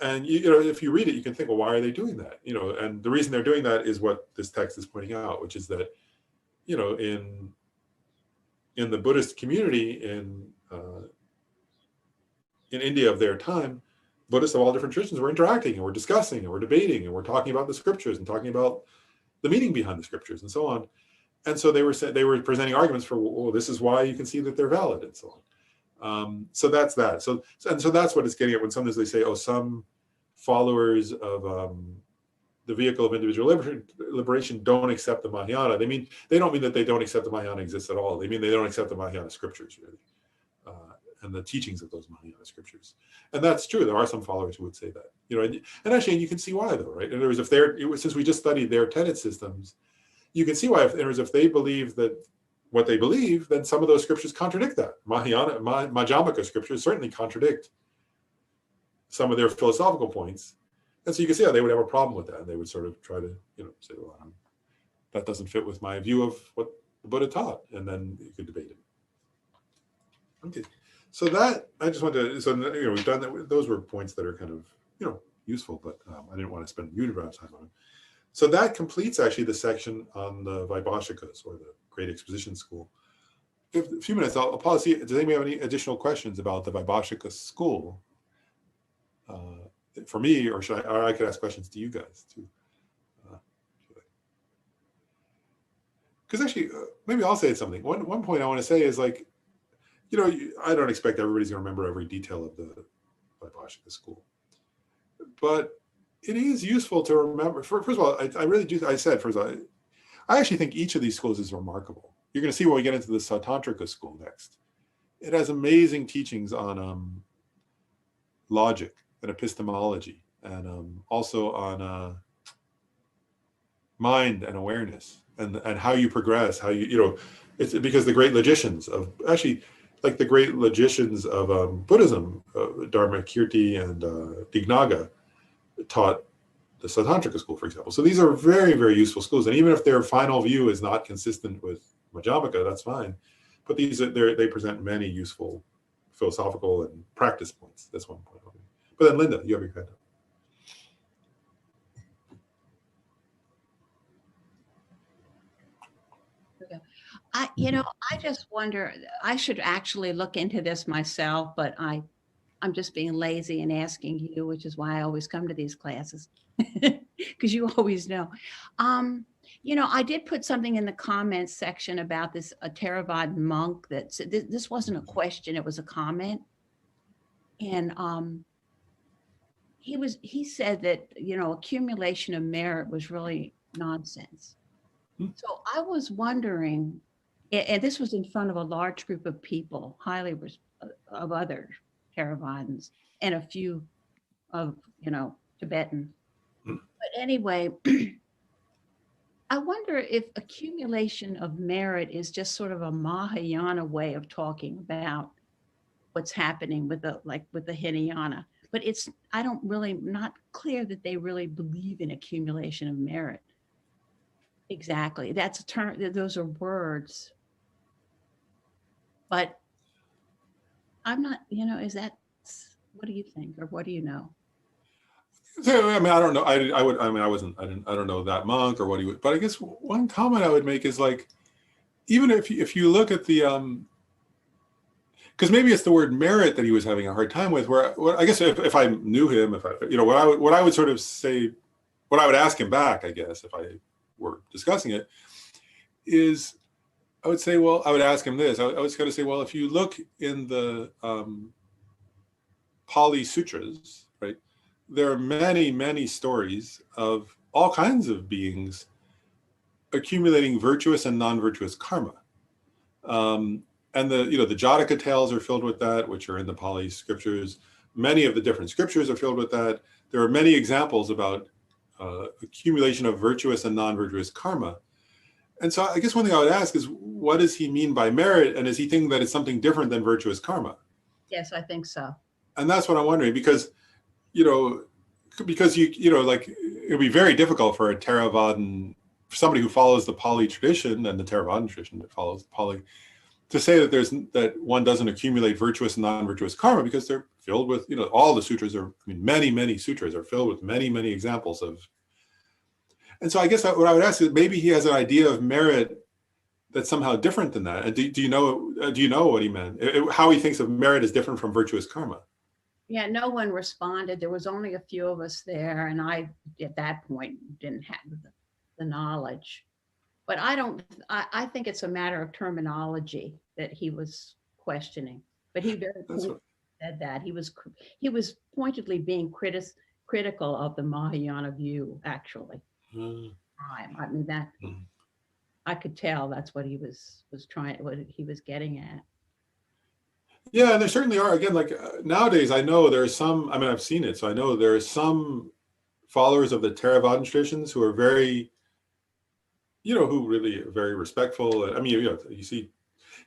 Speaker 1: And you know, if you read it, you can think, well, why are they doing that? You know, and the reason they're doing that is what this text is pointing out, which is that, you know, in the Buddhist community in India of their time, Buddhists of all different traditions were interacting and we're discussing and we're debating and we're talking about the scriptures and talking about the meaning behind the scriptures and so on. And so they were presenting arguments for, well, this is why you can see that they're valid and so on. So that's that. So that's what it's getting at when sometimes they say, oh, some followers of the vehicle of individual liberation don't accept the Mahayana. They don't mean that they don't accept the Mahayana exists at all. They mean they don't accept the Mahayana scriptures, really, and the teachings of those Mahayana scriptures. And that's true. There are some followers who would say that. You know, and actually you can see why, though, right? In other words, since we just studied their tenet systems, you can see why. If they believe that what they believe, then some of those scriptures contradict that. Majjhimaka scriptures certainly contradict some of their philosophical points. And so you can see how they would have a problem with that. And they would sort of try to, you know, say, well, that doesn't fit with my view of what the Buddha taught. And then you could debate it. Okay. So that, I just wanted to, so, you know, we've done that. Those were points that are kind of, you know, useful, but I didn't want to spend a huge amount of time on it. So that completes actually the section on the Vaibhashikas, or the Great Exposition School. In a few minutes, I'll pause. See, does anybody have any additional questions about the Vaibhashika school for me, or I could ask questions to you guys too. Because actually, maybe I'll say something. One point I want to say is, like, you know, I don't expect everybody's going to remember every detail of the Vaibhashika school, but it is useful to remember. First of all, I really do. I said, first of all, I actually think each of these schools is remarkable. You're going to see when we get into the Sautantrika school next. It has amazing teachings on logic and epistemology, and also on mind and awareness, and how you progress, how you know, it's because the great logicians of, actually, like the great logicians of Buddhism, Dharma Kirti and Dignaga, taught the Sautantrika school, for example. So these are very, very useful schools. And even if their final view is not consistent with Majjhimaka, that's fine. But they present many useful philosophical and practice points. That's one point. But then, Linda, you have your hand up.
Speaker 6: I just wonder, I should actually look into this myself, but I'm just being lazy and asking you, which is why I always come to these classes because you always know. I did put something in the comments section about this a Theravada monk that said this wasn't a question, it was a comment. And he said that, accumulation of merit was really nonsense. So I was wondering, and this was in front of a large group of people, of other Theravadins and a few of, Tibetan. But anyway, I wonder if accumulation of merit is just sort of a Mahayana way of talking about what's happening with the Hinayana. But not clear that they really believe in accumulation of merit. Exactly. That's a term, those are words. But I'm not, what do you think? Or what do you know?
Speaker 1: So, I mean, I don't know. I don't know that monk or what he would, but I guess one comment I would make is like, even if you look at the, because maybe it's the word merit that he was having a hard time with, where I guess if I knew him, what I would sort of say, what I would ask him back, I guess, if I were discussing it, is I would say, well, I would ask him this. I was going to say, well, if you look in the Pali Sutras, right, there are many, many stories of all kinds of beings accumulating virtuous and non-virtuous karma. And the Jataka tales are filled with that, which are in the Pali scriptures. Many of the different scriptures are filled with that. There are many examples about accumulation of virtuous and non-virtuous karma. And so I guess one thing I would ask is, what does he mean by merit? And is he thinking that it's something different than virtuous karma?
Speaker 6: Yes, I think so.
Speaker 1: And that's what I'm wondering, because, like, it would be very difficult for a Theravadan, for somebody who follows the Pali tradition and the Theravadan tradition that follows the Pali, to say that one doesn't accumulate virtuous and non-virtuous karma, because they're filled with, all the sutras are, many, many sutras are filled with many, many examples of. And so I guess what I would ask is, maybe he has an idea of merit that's somehow different than that. And do you know what he meant? How he thinks of merit is different from virtuous karma?
Speaker 6: Yeah, no one responded. There was only a few of us there, and I, at that point, didn't have the knowledge. But I think it's a matter of terminology that he was questioning. But he very pointedly said that. He was pointedly being critical of the Mahayana view, actually. I mean, that I could tell that's what he was getting at.
Speaker 1: Yeah, and there certainly are. Again, like nowadays, I know there are some. I mean, I've seen it, so I know there are some followers of the Theravadan traditions who are very, who really are very respectful. I mean, you see,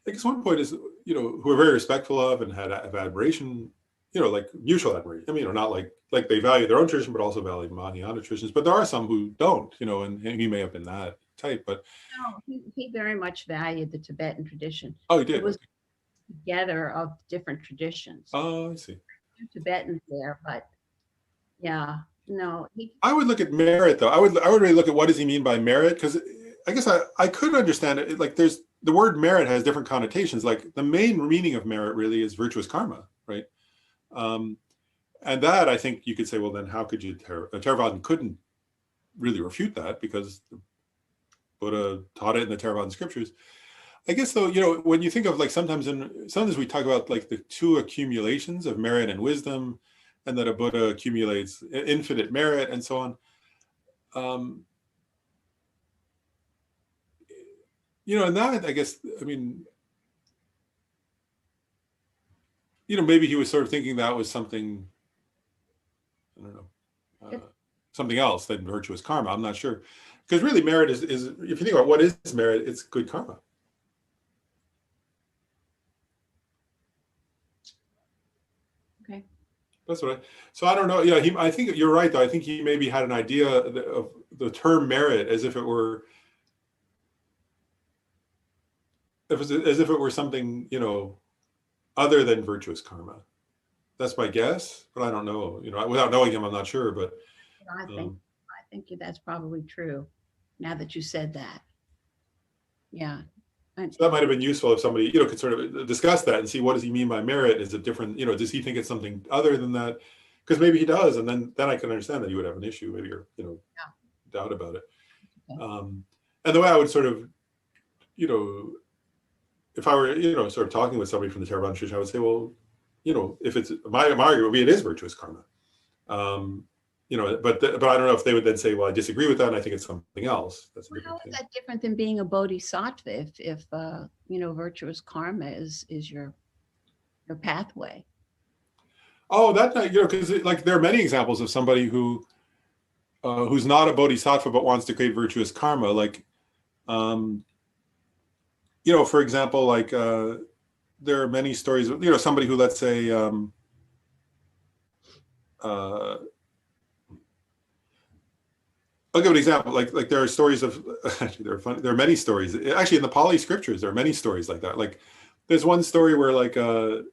Speaker 1: I guess one point is, who are very respectful of and have admiration, like mutual admiration. I mean, not like they value their own tradition, but also value Mahayana traditions. But there are some who don't, and he may have been that type. But
Speaker 6: no, he very much valued the Tibetan tradition.
Speaker 1: Oh, he did.
Speaker 6: It was together of different traditions.
Speaker 1: Oh, I see.
Speaker 6: Tibetans there, but yeah, no.
Speaker 1: I would look at merit, though. I would really look at what does he mean by merit, because I guess I could understand it. Like, there's the word merit has different connotations. Like, the main meaning of merit really is virtuous karma, right? And that, I think you could say, well, then how could you? Theravadan couldn't really refute that, because the Buddha taught it in the Theravadan scriptures. I guess, though, when you think of, like, sometimes we talk about, like, the two accumulations of merit and wisdom, and that a Buddha accumulates infinite merit and so on. And that, I guess, I mean, maybe he was sort of thinking that was something, I don't know, something else than virtuous karma. I'm not sure. Because really merit is, if you think about what is merit, it's good karma.
Speaker 6: Okay.
Speaker 1: That's what so I don't know. Yeah, I think you're right, though. I think he maybe had an idea of the term merit as if it were, something, other than virtuous karma. That's my guess, but I don't know. Without knowing him, I'm not sure. But
Speaker 6: I think that's probably true. Now that you said that, yeah, And
Speaker 1: So that might have been useful if somebody, could sort of discuss that and see, what does he mean by merit? Is it different? Does he think it's something other than that? Because maybe he does, and then I can understand that you would have an issue, maybe, or doubt about it.
Speaker 6: Okay.
Speaker 1: And the way I would sort of, if I were, sort of talking with somebody from the Theravada tradition, I would say, well, if it's my argument would be it is virtuous karma. But I don't know if they would then say, well, I disagree with that, and I think it's something else. That's a
Speaker 6: Well, how
Speaker 1: different
Speaker 6: is
Speaker 1: thing.
Speaker 6: that different than being a bodhisattva if virtuous karma is your pathway?
Speaker 1: Oh, that, because like there are many examples of somebody who who's not a bodhisattva but wants to create virtuous karma. Like, for example, like there are many stories of, somebody who, let's say, I'll give an example. Like there are stories of, actually, there are many stories. Actually, in the Pali scriptures, there are many stories like that. Like, there's one story where, like, I'm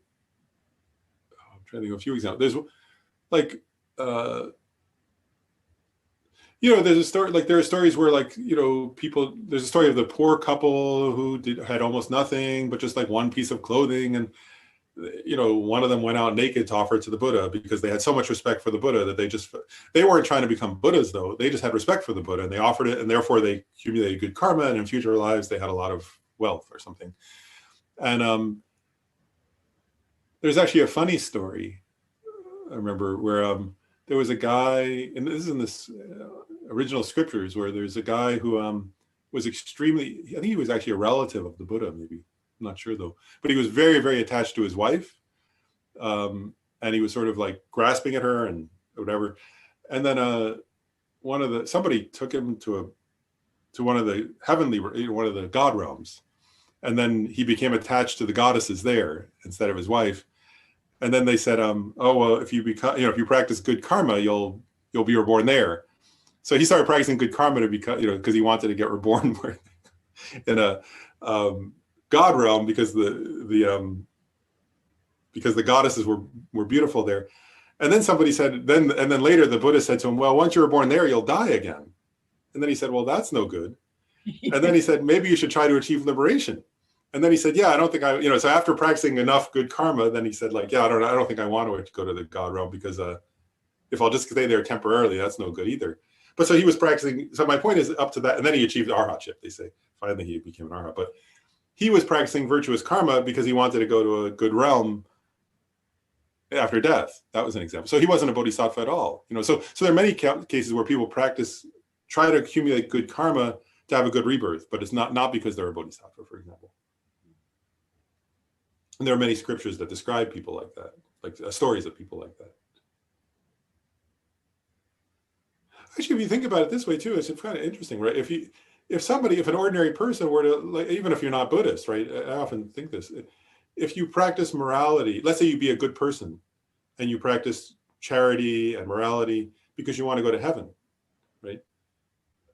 Speaker 1: trying to think of a few examples. There's like, there's a story, like there are stories where, like, people, there's a story of the poor couple who had almost nothing, but just like one piece of clothing. And, one of them went out naked to offer it to the Buddha because they had so much respect for the Buddha that they weren't trying to become Buddhas, though. They just had respect for the Buddha, and they offered it, and therefore they accumulated good karma, and in future lives they had a lot of wealth or something. And there's actually a funny story, I remember, where there was a guy, and this is in this original scriptures, where there's a guy who was extremely, I think he was actually a relative of the Buddha, maybe. I'm not sure though, but he was very, very attached to his wife. And he was sort of like grasping at her and whatever. And then somebody took him to one of the one of the God realms. And then he became attached to the goddesses there instead of his wife. And then they said, oh, well, if you practice good karma, you'll be reborn there. So he started practicing good karma to become, because he wanted to get reborn in a God realm, because the goddesses were beautiful there. And then somebody said, and then later the Buddha said to him, well, once you're born there, you'll die again. And then he said, well, that's no good. And then he said, maybe you should try to achieve liberation. And then he said, yeah, I don't think so after practicing enough good karma, then he said, like, yeah, I don't think I want to go to the God realm, because if I'll just stay there temporarily, that's no good either. But so he was practicing. So my point is, up to that, and then he achieved arhatship, they say. Finally, he became an arhat. But he was practicing virtuous karma because he wanted to go to a good realm after death. That was an example. So he wasn't a bodhisattva at all. So there are many cases where people try to accumulate good karma to have a good rebirth, but it's not because they're a bodhisattva, for example. And there are many scriptures that describe people like that, like stories of people like that. Actually, if you think about it this way too, it's kind of interesting, right? If an ordinary person were to, like, even if you're not Buddhist, right? I often think this, if you practice morality, let's say you be a good person and you practice charity and morality because you want to go to heaven, right?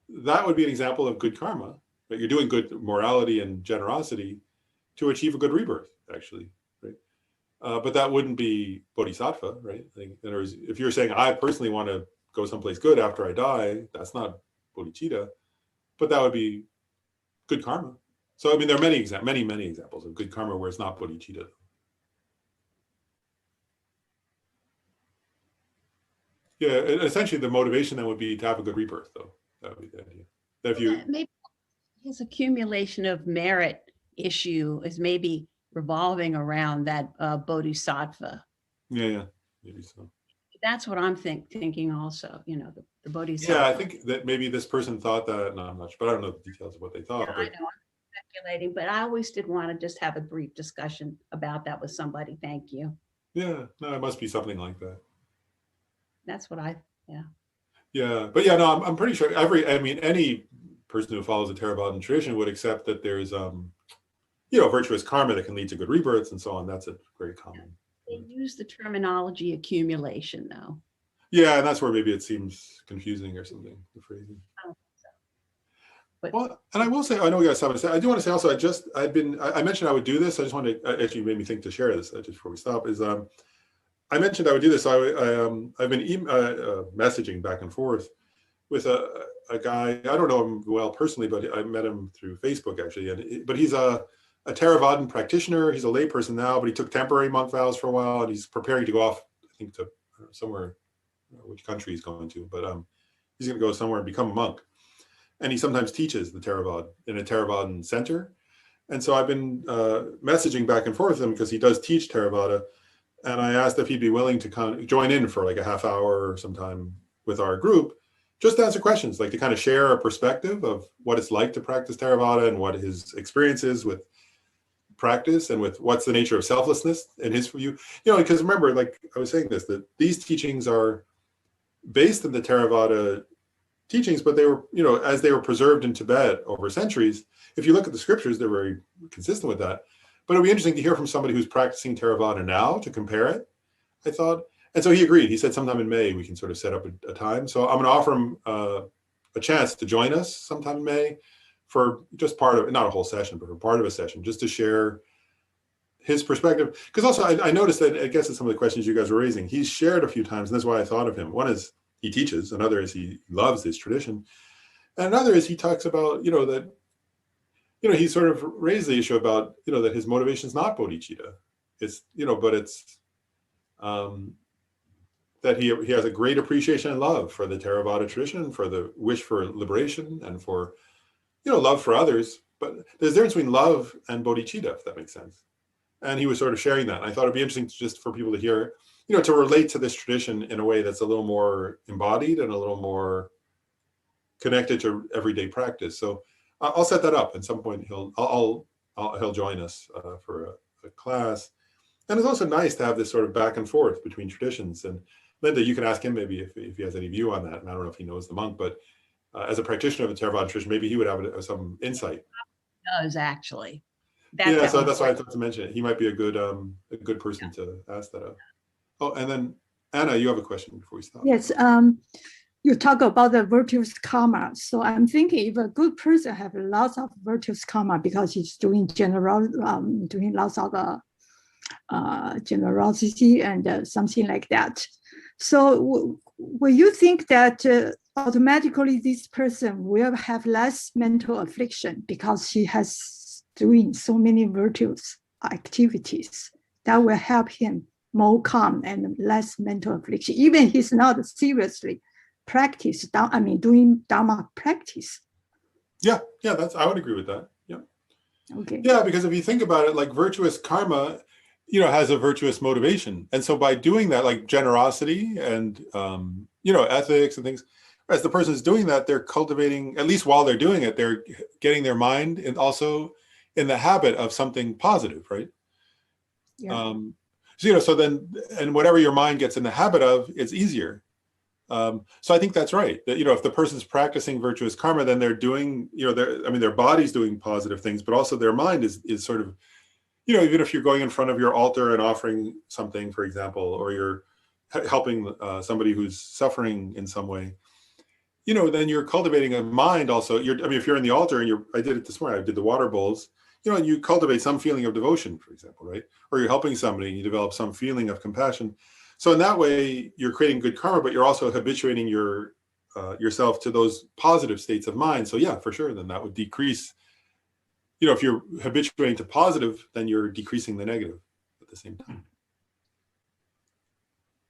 Speaker 1: That would be an example of good karma, right? You're doing good morality and generosity to achieve a good rebirth, actually, right? But that wouldn't be bodhisattva, right? In other words, if you're saying, I personally want to go someplace good after I die, that's not bodhicitta, but that would be good karma. So, I mean, there are many examples of good karma where it's not bodhicitta. Yeah, essentially the motivation then would be to have a good rebirth, though. That would be the idea. That if you
Speaker 6: Maybe his accumulation of merit issue is maybe revolving around that bodhisattva.
Speaker 1: Yeah, maybe so.
Speaker 6: That's what I'm thinking also, the bodhisattva.
Speaker 1: Yeah, I think that maybe this person thought that, no, I'm not sure, but I don't know the details of what they thought.
Speaker 6: Yeah, I know, I'm speculating, but I always did want to just have a brief discussion about that with somebody. Thank you.
Speaker 1: Yeah, no, it must be something like that.
Speaker 6: That's what
Speaker 1: Yeah, but yeah, no, I'm pretty sure any person who follows the Theravadan tradition would accept that there's, virtuous karma that can lead to good rebirths and so on. That's a very common.
Speaker 6: They use the terminology accumulation, though.
Speaker 1: Yeah, and that's where maybe it seems confusing or something, the phrasing.
Speaker 6: I don't think so. But,
Speaker 1: well, and I will say, I know we got something to say. I do want to say also, I mentioned I would do this. I just wanted to, actually made me think to share this just before we stop, is I mentioned I would do this. I've been messaging back and forth with a guy, I don't know him well personally, but I met him through Facebook actually. But he's a Theravadan practitioner. He's a layperson now, but he took temporary monk vows for a while, and he's preparing to go off, I think, to somewhere, I don't know which country he's going to, but he's going to go somewhere and become a monk. And he sometimes teaches the Theravada in a Theravadan center. And so I've been messaging back and forth with him because he does teach Theravada. And I asked if he'd be willing to kind of join in for like a half hour or sometime with our group, just to answer questions, like to kind of share a perspective of what it's like to practice Theravada and what his experience is with practice and with what's the nature of selflessness in his view. You know, because remember, like I was saying this, that these teachings are based in the Theravada teachings, but they were, you know, as they were preserved in Tibet over centuries, if you look at the scriptures, they're very consistent with that. But it'll be interesting to hear from somebody who's practicing Theravada now to compare it, I thought. And so he agreed. He said sometime in May, we can sort of set up a time. So I'm going to offer him a chance to join us sometime in May for just part of, not a whole session, but for part of a session, just to share his perspective. Because also I noticed that, I guess it's some of the questions you guys were raising, he's shared a few times, and that's why I thought of him. One is he teaches, another is he loves his tradition. And another is he talks about, you know, that, you know, he sort of raised the issue about, you know, that his motivation is not bodhicitta. It's, you know, but it's that he has a great appreciation and love for the Theravada tradition, for the wish for liberation, and for, you know, love for others. But there's a difference between love and bodhicitta, if that makes sense. And he was sort of sharing that. And I thought it'd be interesting just for people to hear, you know, to relate to this tradition in a way that's a little more embodied and a little more connected to everyday practice. So I'll set that up. At some point, he'll join us for a class. And it's also nice to have this sort of back and forth between traditions. And Linda, you can ask him maybe if he has any view on that. And I don't know if he knows the monk, but as a practitioner of the Theravada tradition, maybe he would have some insight.
Speaker 6: Does actually.
Speaker 1: Yeah, so that's why I thought to mention it. He might be a good person to ask that of. Oh, and then Anna, you have a question before we stop.
Speaker 7: Yes, you talk about the virtuous karma. So I'm thinking if a good person have lots of virtuous karma because he's doing doing lots of generosity and something like that. So will you think that automatically this person will have less mental affliction because he has doing so many virtuous activities that will help him more calm and less mental affliction, even he's not seriously doing Dharma practice?
Speaker 1: Yeah, I would agree with that. Yeah.
Speaker 7: Okay.
Speaker 1: Yeah, because if you think about it, like virtuous karma, you know, has a virtuous motivation. And so by doing that, like generosity and, you know, ethics and things, as the person is doing that, they're cultivating, at least while they're doing it, they're getting their mind and also in the habit of something positive, right?
Speaker 7: Yeah.
Speaker 1: So, you know, so then, and whatever your mind gets in the habit of, it's easier. So I think that's right. That, you know, if the person's practicing virtuous karma, then they're doing, you know, their body's doing positive things, but also their mind is sort of, you know, even if you're going in front of your altar and offering something, for example, or you're helping somebody who's suffering in some way, you know, then you're cultivating a mind also. If you're in the altar and I did it this morning, I did the water bowls, you know, and you cultivate some feeling of devotion, for example, right? Or you're helping somebody and you develop some feeling of compassion. So in that way, you're creating good karma, but you're also habituating yourself to those positive states of mind. So yeah, for sure, then that would decrease. You know, if you're habituating to positive, then you're decreasing the negative at the same time.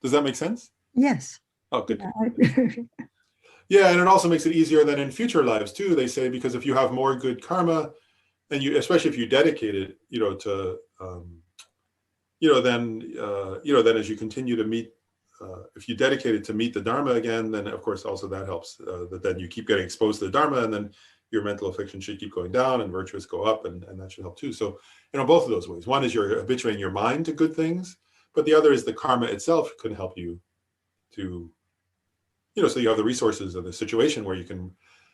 Speaker 1: Does that make sense?
Speaker 7: Yes.
Speaker 1: Oh, good. Yeah, and it also makes it easier than in future lives too, they say, because if you have more good karma, and especially if you dedicate it, you know, to, then as you continue to meet, if you dedicate it to meet the Dharma again, then of course also that helps, that then you keep getting exposed to the Dharma, and then your mental affliction should keep going down and virtuous go up, and that should help too. So, you know, both of those ways. One is you're habituating your mind to good things, but the other is the karma itself can help you to, you know, so you have the resources of the situation where you can,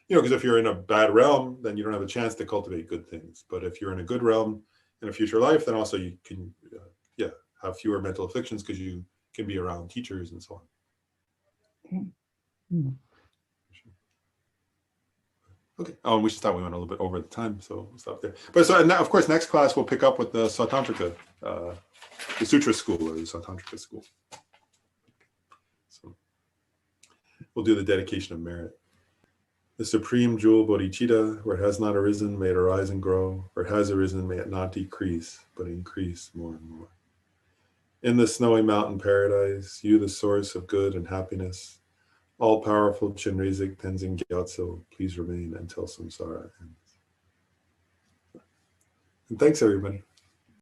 Speaker 1: you know, because if you're in a bad realm, then you don't have a chance to cultivate good things. But if you're in a good realm in a future life, then also you can, have fewer mental afflictions because you can be around teachers and so on.
Speaker 7: Okay. Mm.
Speaker 1: Okay. Oh, and we should stop. We went a little bit over the time, so we'll stop there. But so, and now, of course, next class we'll pick up with the Sautantrika, the Sutra school or the Sautantrika school. So we'll do the dedication of merit. The supreme jewel bodhicitta, where it has not arisen, may it arise and grow. Where it has arisen, may it not decrease, but increase more and more. In the snowy mountain paradise, you the source of good and happiness, all-powerful Chenrezig Tenzin Gyatso, please remain until samsara ends. And thanks, everybody.